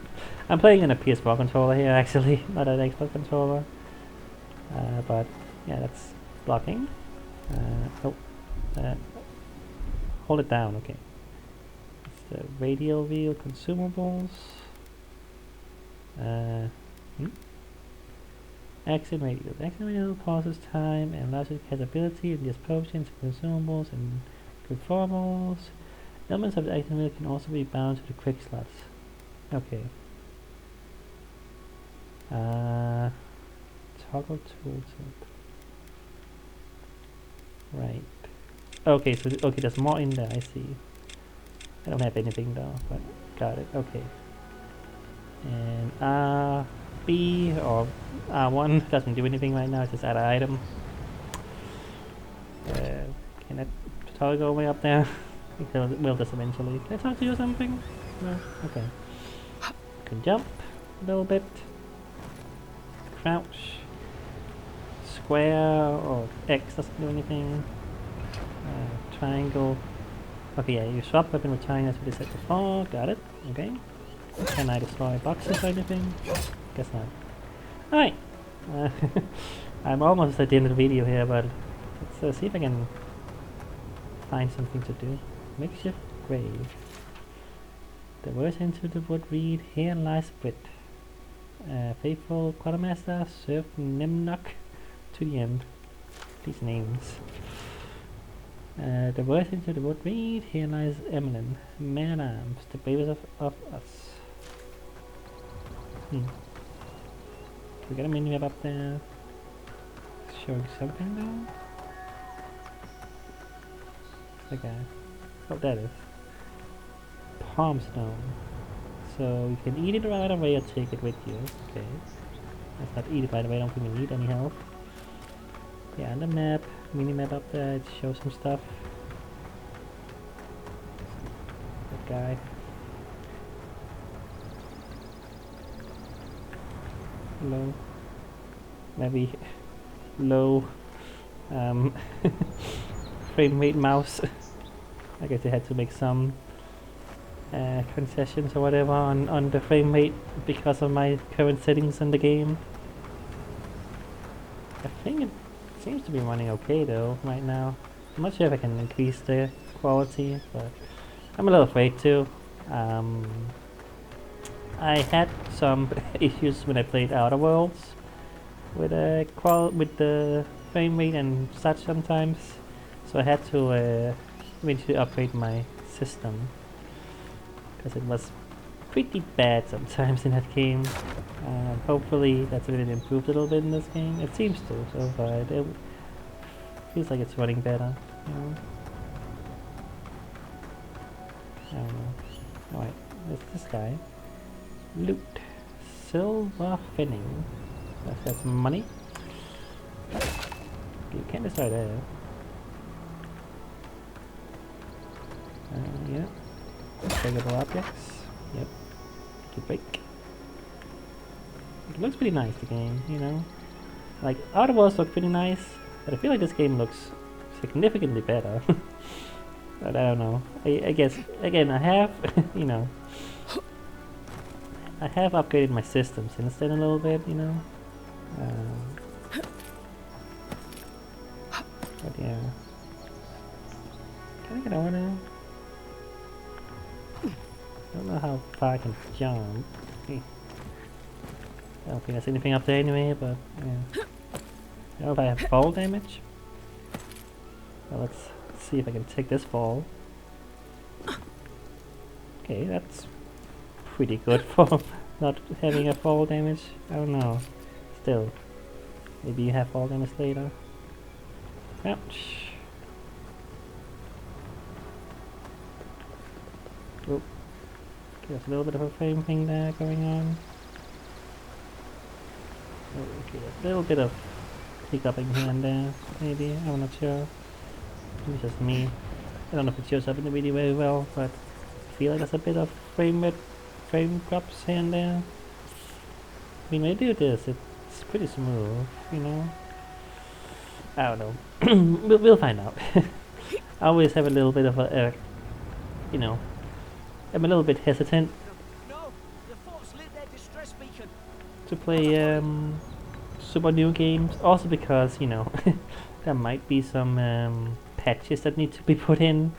I'm playing on a PS4 controller here, actually, not an Xbox controller. But yeah, that's blocking. Hold it down. Okay. It's the radial wheel consumables. Action radial. Action radial pauses time and allows you to cast ability and use potions, consumables, and conformables. Elements of the action wheel can also be bound to the quick slots. Okay. Toggle tooltip. Right. Okay, so okay, there's more in there. I see. I don't have anything though, but got it. Okay. And B or R1 doesn't do anything right now. It's just add an item. Can that tutorial go way up there? It will just eventually. Can I talk to you or something? No. Okay. Can jump a little bit. Crouch. Square or X doesn't do anything. Triangle. Okay, yeah, you swap weapon with triangle as we said before. Got it. Okay. Can I destroy boxes or anything? Guess not. Alright. I'm almost at the end of the video here, but let's see if I can find something to do. Makeshift grave. The words into the wood read, here lies Brit. Faithful quartermaster, serve Nimnok to the end. These names. The words into the wood read, here lies Emlyn, man at arms, the bravest of us. We got a mini-map up there. Showing something though? Okay. Oh, that is. Palm stone. So you can eat it right away or take it with you. Okay. Let's not eat it by the way, I don't think we need any help. Yeah, on the map, mini-map up there, it shows some stuff. That guy. Low. Maybe low frame rate mouse. I guess they had to make some concessions or whatever on the frame rate because of my current settings in the game. I think it seems to be running okay though right now. I'm not sure if I can increase the quality, but I'm a little afraid to. I had some issues when I played Outer Worlds with the frame rate and such sometimes, so I had to eventually upgrade my system because it was pretty bad sometimes in that game. Hopefully that's a little improved a little bit in this game. It seems to so far. Feels like it's running better. You know? I don't know. Alright, there's this guy. Loot. Silver finning. That's money. You can't destroy that. Yeah. Regular objects. Yep. To break. It looks pretty nice, the game, you know? Like, Outer Worlds look pretty nice, but I feel like this game looks significantly better. But I don't know. I guess, again, I have, you know, I have upgraded my system since then a little bit, you know? But yeah. Can I get over there? I don't know how far I can jump. I don't think there's anything up there anyway, but yeah. I don't know if I have fall damage. Well, let's see if I can take this fall. Okay, that's pretty good for not having a fall damage. I don't know. Still, maybe you have fall damage later. Ouch. Oop. There's a little bit of a frame thing there going on. Okay, a little bit of hiccuping here and there, maybe, I'm not sure. Maybe just me. I don't know if it shows up in the video very well, but I feel like there's a bit of frame drops here and there. I mean, when I do this, it's pretty smooth, you know? I don't know. we'll find out. I always have a little bit of a, you know, I'm a little bit hesitant to play super new games, also because, you know, there might be some patches that need to be put in.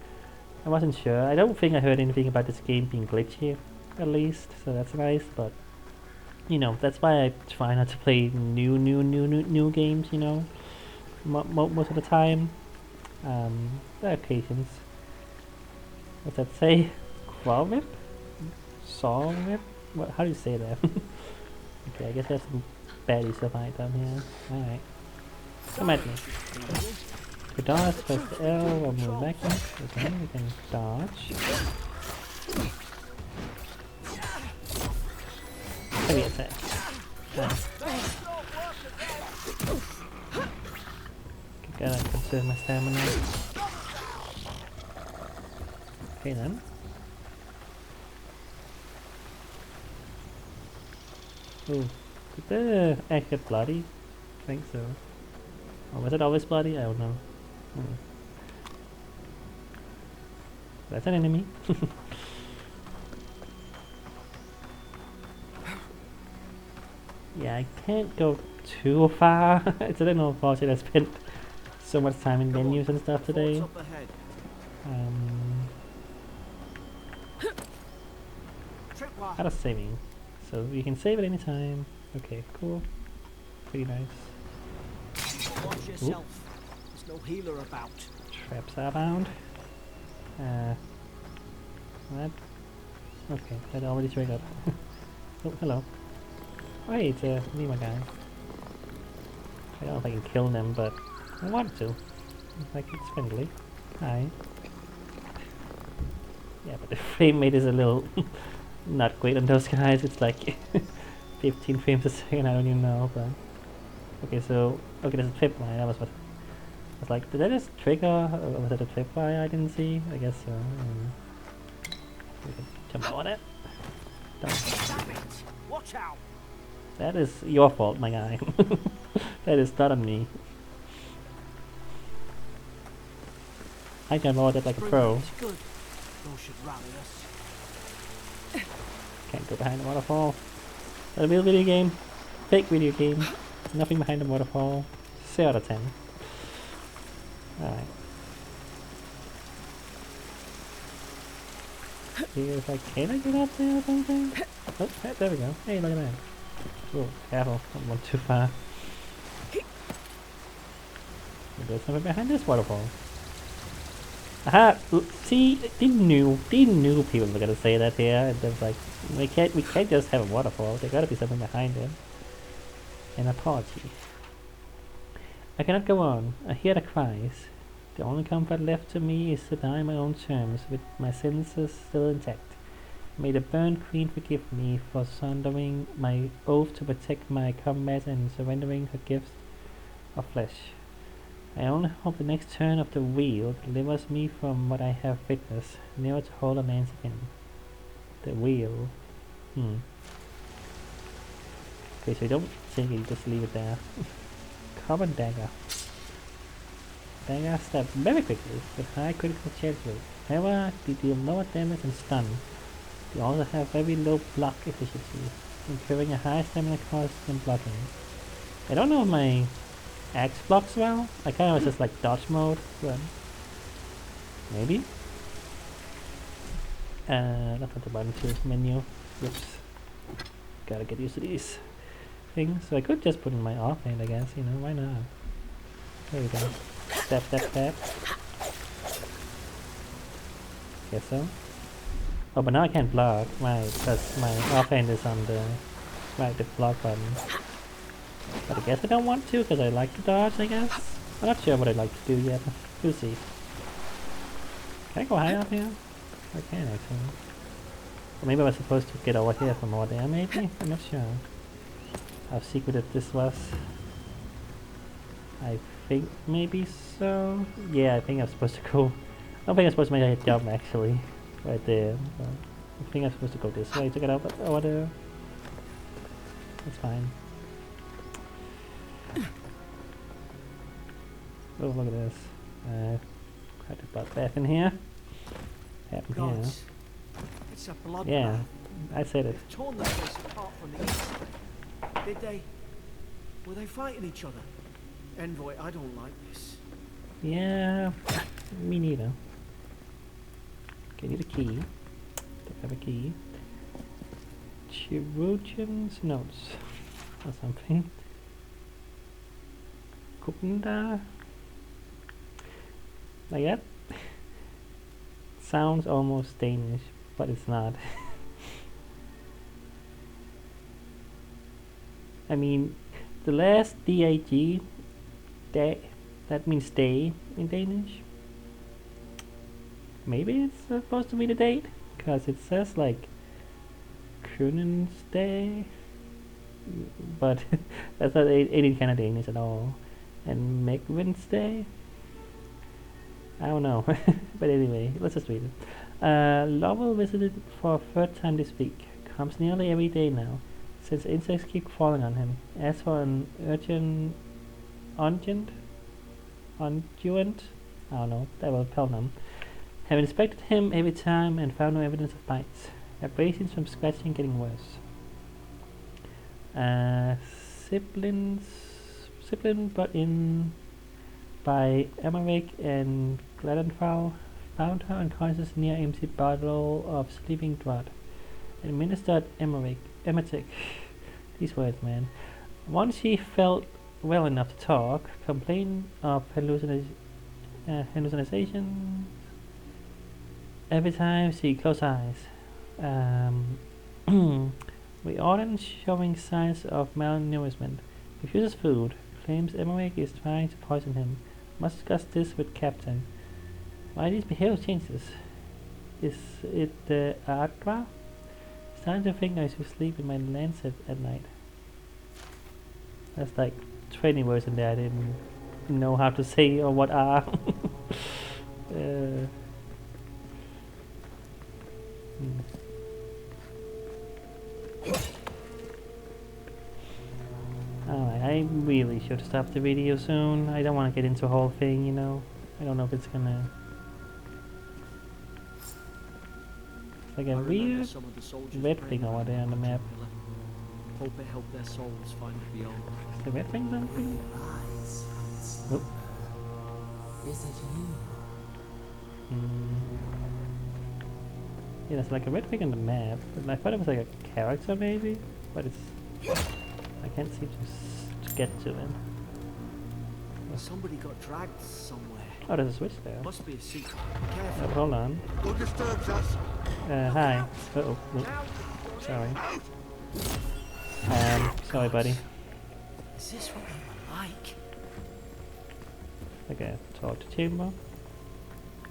I wasn't sure. I don't think I heard anything about this game being glitchy, at least, so that's nice, but you know, that's why I try not to play new games, you know, most of the time. There are occasions. What's that say? Framerate? Sawrip? What? How do you say that? Okay, I guess there's some baddies of item here. Alright. Come at me. To dodge, press L or move backwards. Okay, we can dodge. Heavy attack. Gotta conserve my stamina. Okay then. Ooh, did the egg get bloody? I think so. Or was it always bloody? I don't know. That's an enemy. Yeah, I can't go too far. I don't know if I spent so much time in menus and stuff today. Out of saving. So you can save at any time. Okay, cool. Pretty nice. Watch yourself. There's no healer about. Traps are bound. That. Okay, that already triggered. Oh, hello. Oh, hey, it's me, my guy. I don't know if I can kill them, but I want to. Like, it's friendly. Hi. Yeah, but the frame rate is a little not great on those guys. It's like 15 frames a second, I don't even know, but... Okay, so... Okay, there's a tripwire, that was what... I was like, did I just trigger, or was that a tripwire I didn't see? I guess so. We can jump on it. Don't. Watch out! That is your fault, my guy. That is not on me. I can roll it like a pro. Good. Those should rally us. Can't go behind the waterfall. Is that a real video game? Fake video game. Nothing behind the waterfall. 0 out of 10. Alright. Here's like, can I get up there or something? Oh, there we go. Hey, look at that. Oh, careful. Don't went too far. There's something behind this waterfall. Aha! See, they knew people were gonna say that here, and they was like, we can't just have a waterfall. There gotta be something behind it. An apology. I cannot go on. I hear the cries. The only comfort left to me is to die on my own terms, with my senses still intact. May the burnt queen forgive me for sundering my oath to protect my comrades and surrendering her gift of flesh. I only hope the next turn of the wheel delivers me from what I have witnessed, never to hold a lance again. The wheel. Okay, so you don't think you just leave it there. Carbon dagger. Dagger stab very quickly with high critical chance rate. However, they deal lower damage and stun. They also have very low block efficiency, incurring a high stamina cost when blocking. I don't know if my axe blocks well. I kind of was just like dodge mode, but maybe. That's not the button to menu. Whoops. Gotta get used to these things. So I could just put in my offhand, I guess, you know, why not? There we go. Step, step, step. Guess so. Oh, but now I can't block, right, because my offhand is on the right, the block button. But I guess I don't want to, because I like to dodge, I guess. I'm not sure what I'd like to do yet. We'll see. Can I go high up here? I can, actually. Or maybe I was supposed to get over here for more there, maybe? I'm not sure how secretive this was. I think maybe so. Yeah, I think I'm supposed to go. I don't think I'm supposed to make a jump, actually. Right there. But I think I'm supposed to go this way to get up over there. That's fine. Oh, look at this. Quite a butt bath in here. Happened here. Gods, it's a bloodbath. Yeah, I said it. They've torn the place apart from the inside. Did they? Were they fighting each other? Envoy, I don't like this. Yeah, me neither. Okay, need a key. Don't have a key. Chirurgeon's notes or something. Kukunda. Like that. Sounds almost Danish, but it's not. I mean, the last DAG, that means day in Danish. Maybe it's supposed to be the date, because it says like Kronens Day, but that's not any kind of Danish at all. And Megwin's Day? I don't know, but anyway, let's just read it. Lovell visited for a third time this week. Comes nearly every day now, since insects keep falling on him. As for an unguent, I don't know, that will tell them. Have inspected him every time and found no evidence of bites. Abrasions from scratching getting worse. Siblin brought in by Emmerich and Gladenfall found her unconscious near empty bottle of sleeping draught. Administered emetic. These words, man. Once she felt well enough to talk, complained of hallucinations. Every time she closed her eyes. We aren't showing signs of malnourishment. Refuses food. Claims Emmerich is trying to poison him. Must discuss this with Captain. Why these behavioral changes? Is it the Adra? Starting to think I should sleep with my lancet at night. That's like 20 words in there I didn't know how to say or what are. Alright, I really should stop the video soon. I don't want to get into the whole thing, you know. I don't know if it's gonna... It's like a weird red thing over there on the map. Hope it helped their souls find beyond. Is the red thing something? Nope. Is it you? Yeah, there's like a red thing on the map. But I thought it was like a character maybe, but it's... I can't seem to get to it. Somebody got dragged somewhere. Oh, there's a switch there. Must be a secret. Oh, Careful. hold on. Who disturbs us? Hi. Uh-oh. Nope. Sorry. Sorry, buddy. Is this what they were like? Like a torture chamber.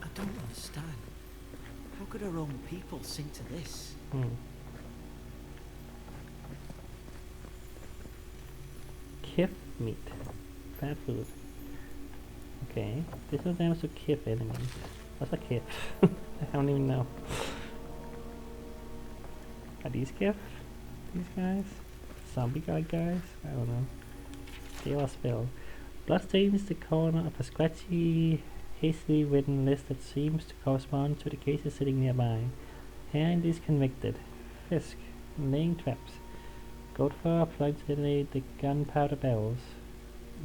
I don't understand. How could our own people sink to this? Kif meat. Bad food. Okay. This is damage to Kif enemies. What's a Kif? I don't even know. Are these Kif? These guys? Zombie guys? I don't know. They all spell. Bloodstains is the corner of a scratchy, hastily written list that seems to correspond to the cases sitting nearby. Hand is convicted. Fisk. Laying traps. Goatfur applied to detonate the gunpowder barrels.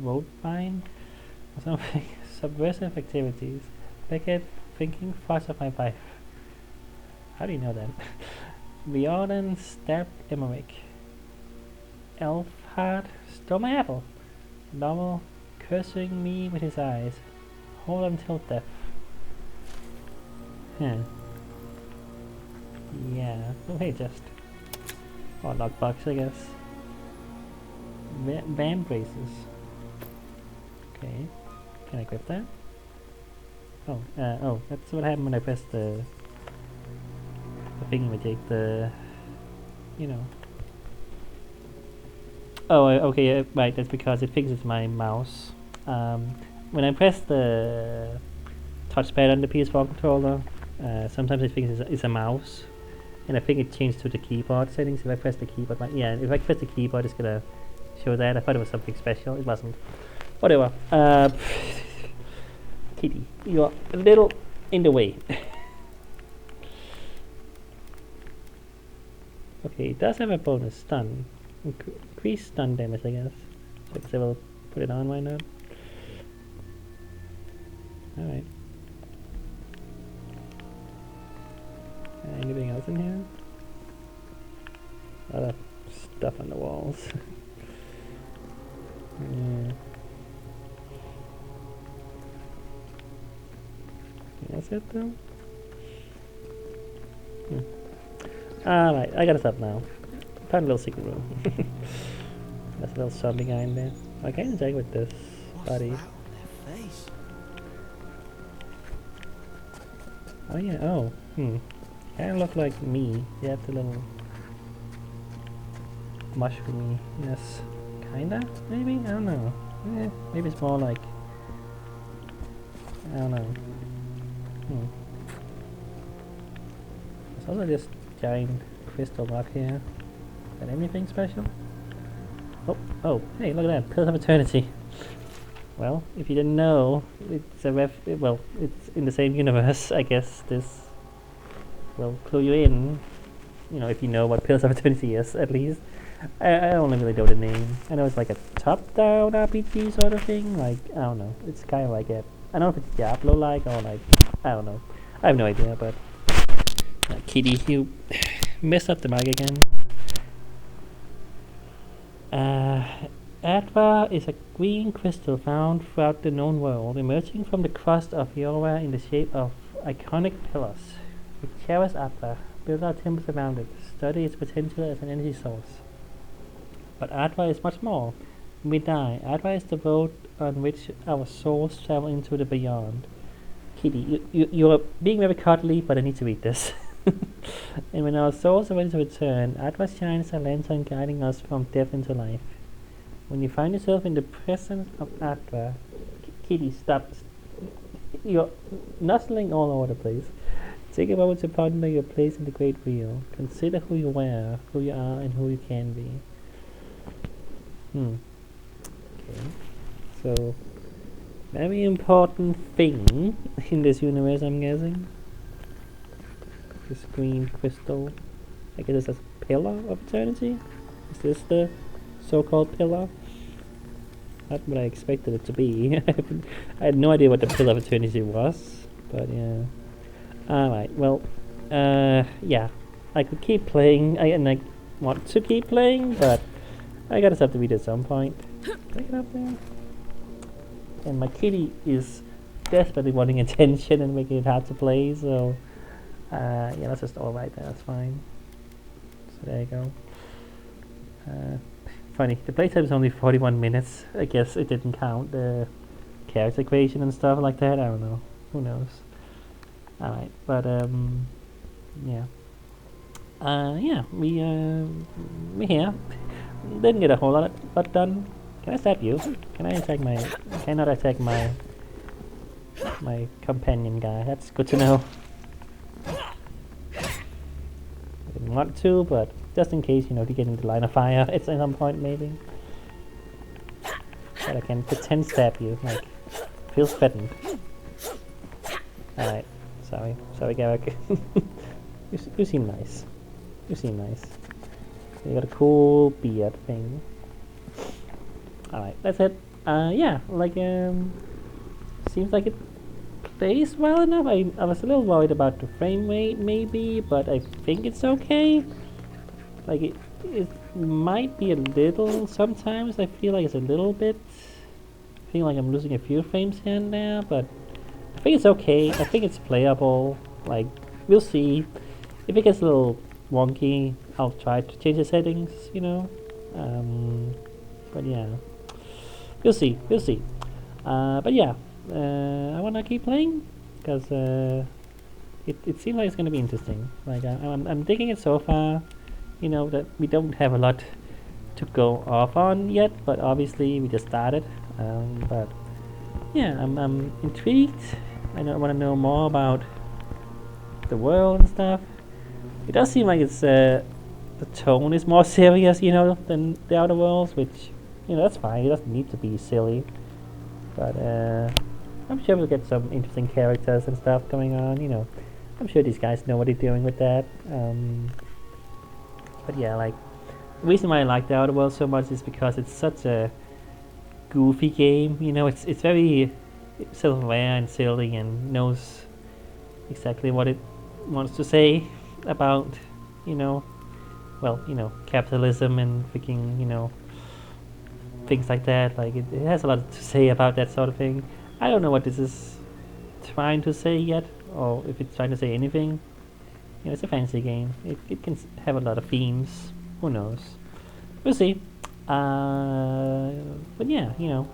Roadbine? Or something. Subversive activities. Beckett thinking thoughts of my wife. How do you know that? Riordan stabbed Emmerich. Elfhard stole my apple. Novel cursing me with his eyes. Hold until death. Huh. Yeah. Oh hey, just. Or lockbox, I guess. Band braces. Okay. Can I grip that? Oh, oh, that's what happened when I pressed the thingamajig, you know. Oh, okay, right, that's because it thinks it's my mouse. When I press the touchpad on the PS4 controller, sometimes it thinks it's a mouse. And I think it changed to the keyboard settings. If I press the keyboard, yeah, if I press the keyboard, it's gonna show that. I thought it was something special. It wasn't. Whatever. Kitty, you're a little in the way. Okay, it does have a bonus stun. Increased stun damage, I guess. So I guess I will put it on, why not? Alright. Anything else in here? A lot of stuff on the walls. Yeah. That's it though? Alright, I gotta stop now. Found a little secret room. There's a little zombie guy in there. I can't check with this body. What's that on their face? Oh yeah, oh. Kinda look like me. You have the little mushroomy, yes. Kinda? Maybe? I don't know. Maybe it's more like, I don't know. There's also this giant crystal rock here. Got anything special? Oh, hey, look at that. Pillars of Eternity. Well, if you didn't know, it's well, it's in the same universe, I guess. This will clue you in, you know, if you know what Pillars of Eternity is, at least. I don't really know the name. I know it's like a top-down RPG sort of thing. Like, I don't know. It's kind of like a, I don't know if it's Diablo-like or like, I don't know. I have no idea, but Kitty, you messed up the mic again. Adva is a green crystal found throughout the known world, emerging from the crust of Yorwa in the shape of iconic pillars. We cherish Adva, build our temples around it, study its potential as an energy source. But Adva is much more. When we die, Adva is the road on which our souls travel into the beyond. Kitty, you're being very cuddly, but I need to read this. And when our souls are ready to return, Adva shines a lantern guiding us from death into life. When you find yourself in the presence of Adva, Kitty, stop. You're nuzzling all over the place. Take a moment to ponder your place in the great wheel. Consider who you were, who you are, and who you can be. Okay. So, very important thing in this universe, I'm guessing. This green crystal. I guess it's a pillar of eternity? Is this the so-called pillar? Not what I expected it to be. I had no idea what the pillar of eternity was, but yeah. Alright, well, yeah. I could keep playing, and I want to keep playing, but I gotta stop the video at some point. Can I get up there? And my kitty is desperately wanting attention and making it hard to play, so yeah, that's just alright there, that's fine. So there you go. Funny, the playtime is only 41 minutes. I guess it didn't count the character creation and stuff like that. I don't know. Who knows? Alright, but yeah. Yeah, we here. Didn't get a whole lot done. Can I stab you? Can I attack my... Cannot attack my companion guy. That's good to know. I didn't want to, but just in case, you know, to get into line of fire at some point maybe. But I can pretend stab you, like, feels threatened. Alright, sorry Garrick. you seem nice. You seem nice. You got a cool beard thing. Alright, that's it. Yeah, like, seems like it plays well enough. I was a little worried about the frame rate maybe, but I think it's okay. Like, it might be a little, sometimes I feel like it's a little bit, I feel like I'm losing a few frames here and there, but I think it's okay. I think it's playable. Like, we'll see. If it gets a little wonky, I'll try to change the settings, you know. But yeah, we'll see. But yeah, I wanna keep playing because it seems like it's gonna be interesting. Like I'm digging it so far. You know that we don't have a lot to go off on yet, but obviously we just started. But yeah, I'm intrigued. I want to know more about the world and stuff. It does seem like it's the tone is more serious, you know, than the Outer Worlds, which, you know, that's fine. It doesn't need to be silly, but I'm sure we'll get some interesting characters and stuff going on. You know, I'm sure these guys know what they're doing with that. But yeah, like, the reason why I like the Outer Worlds so much is because it's such a goofy game. You know, it's very self-aware and silly and knows exactly what it wants to say about, you know, well, you know, capitalism and freaking, you know, things like that. Like, it has a lot to say about that sort of thing. I don't know what this is trying to say yet, or if it's trying to say anything. You know, it's a fantasy game. It can have a lot of themes. Who knows? We'll see. But yeah, you know,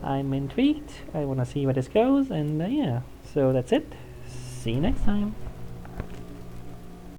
I'm intrigued. I want to see where this goes, and yeah, so that's it. See you next time.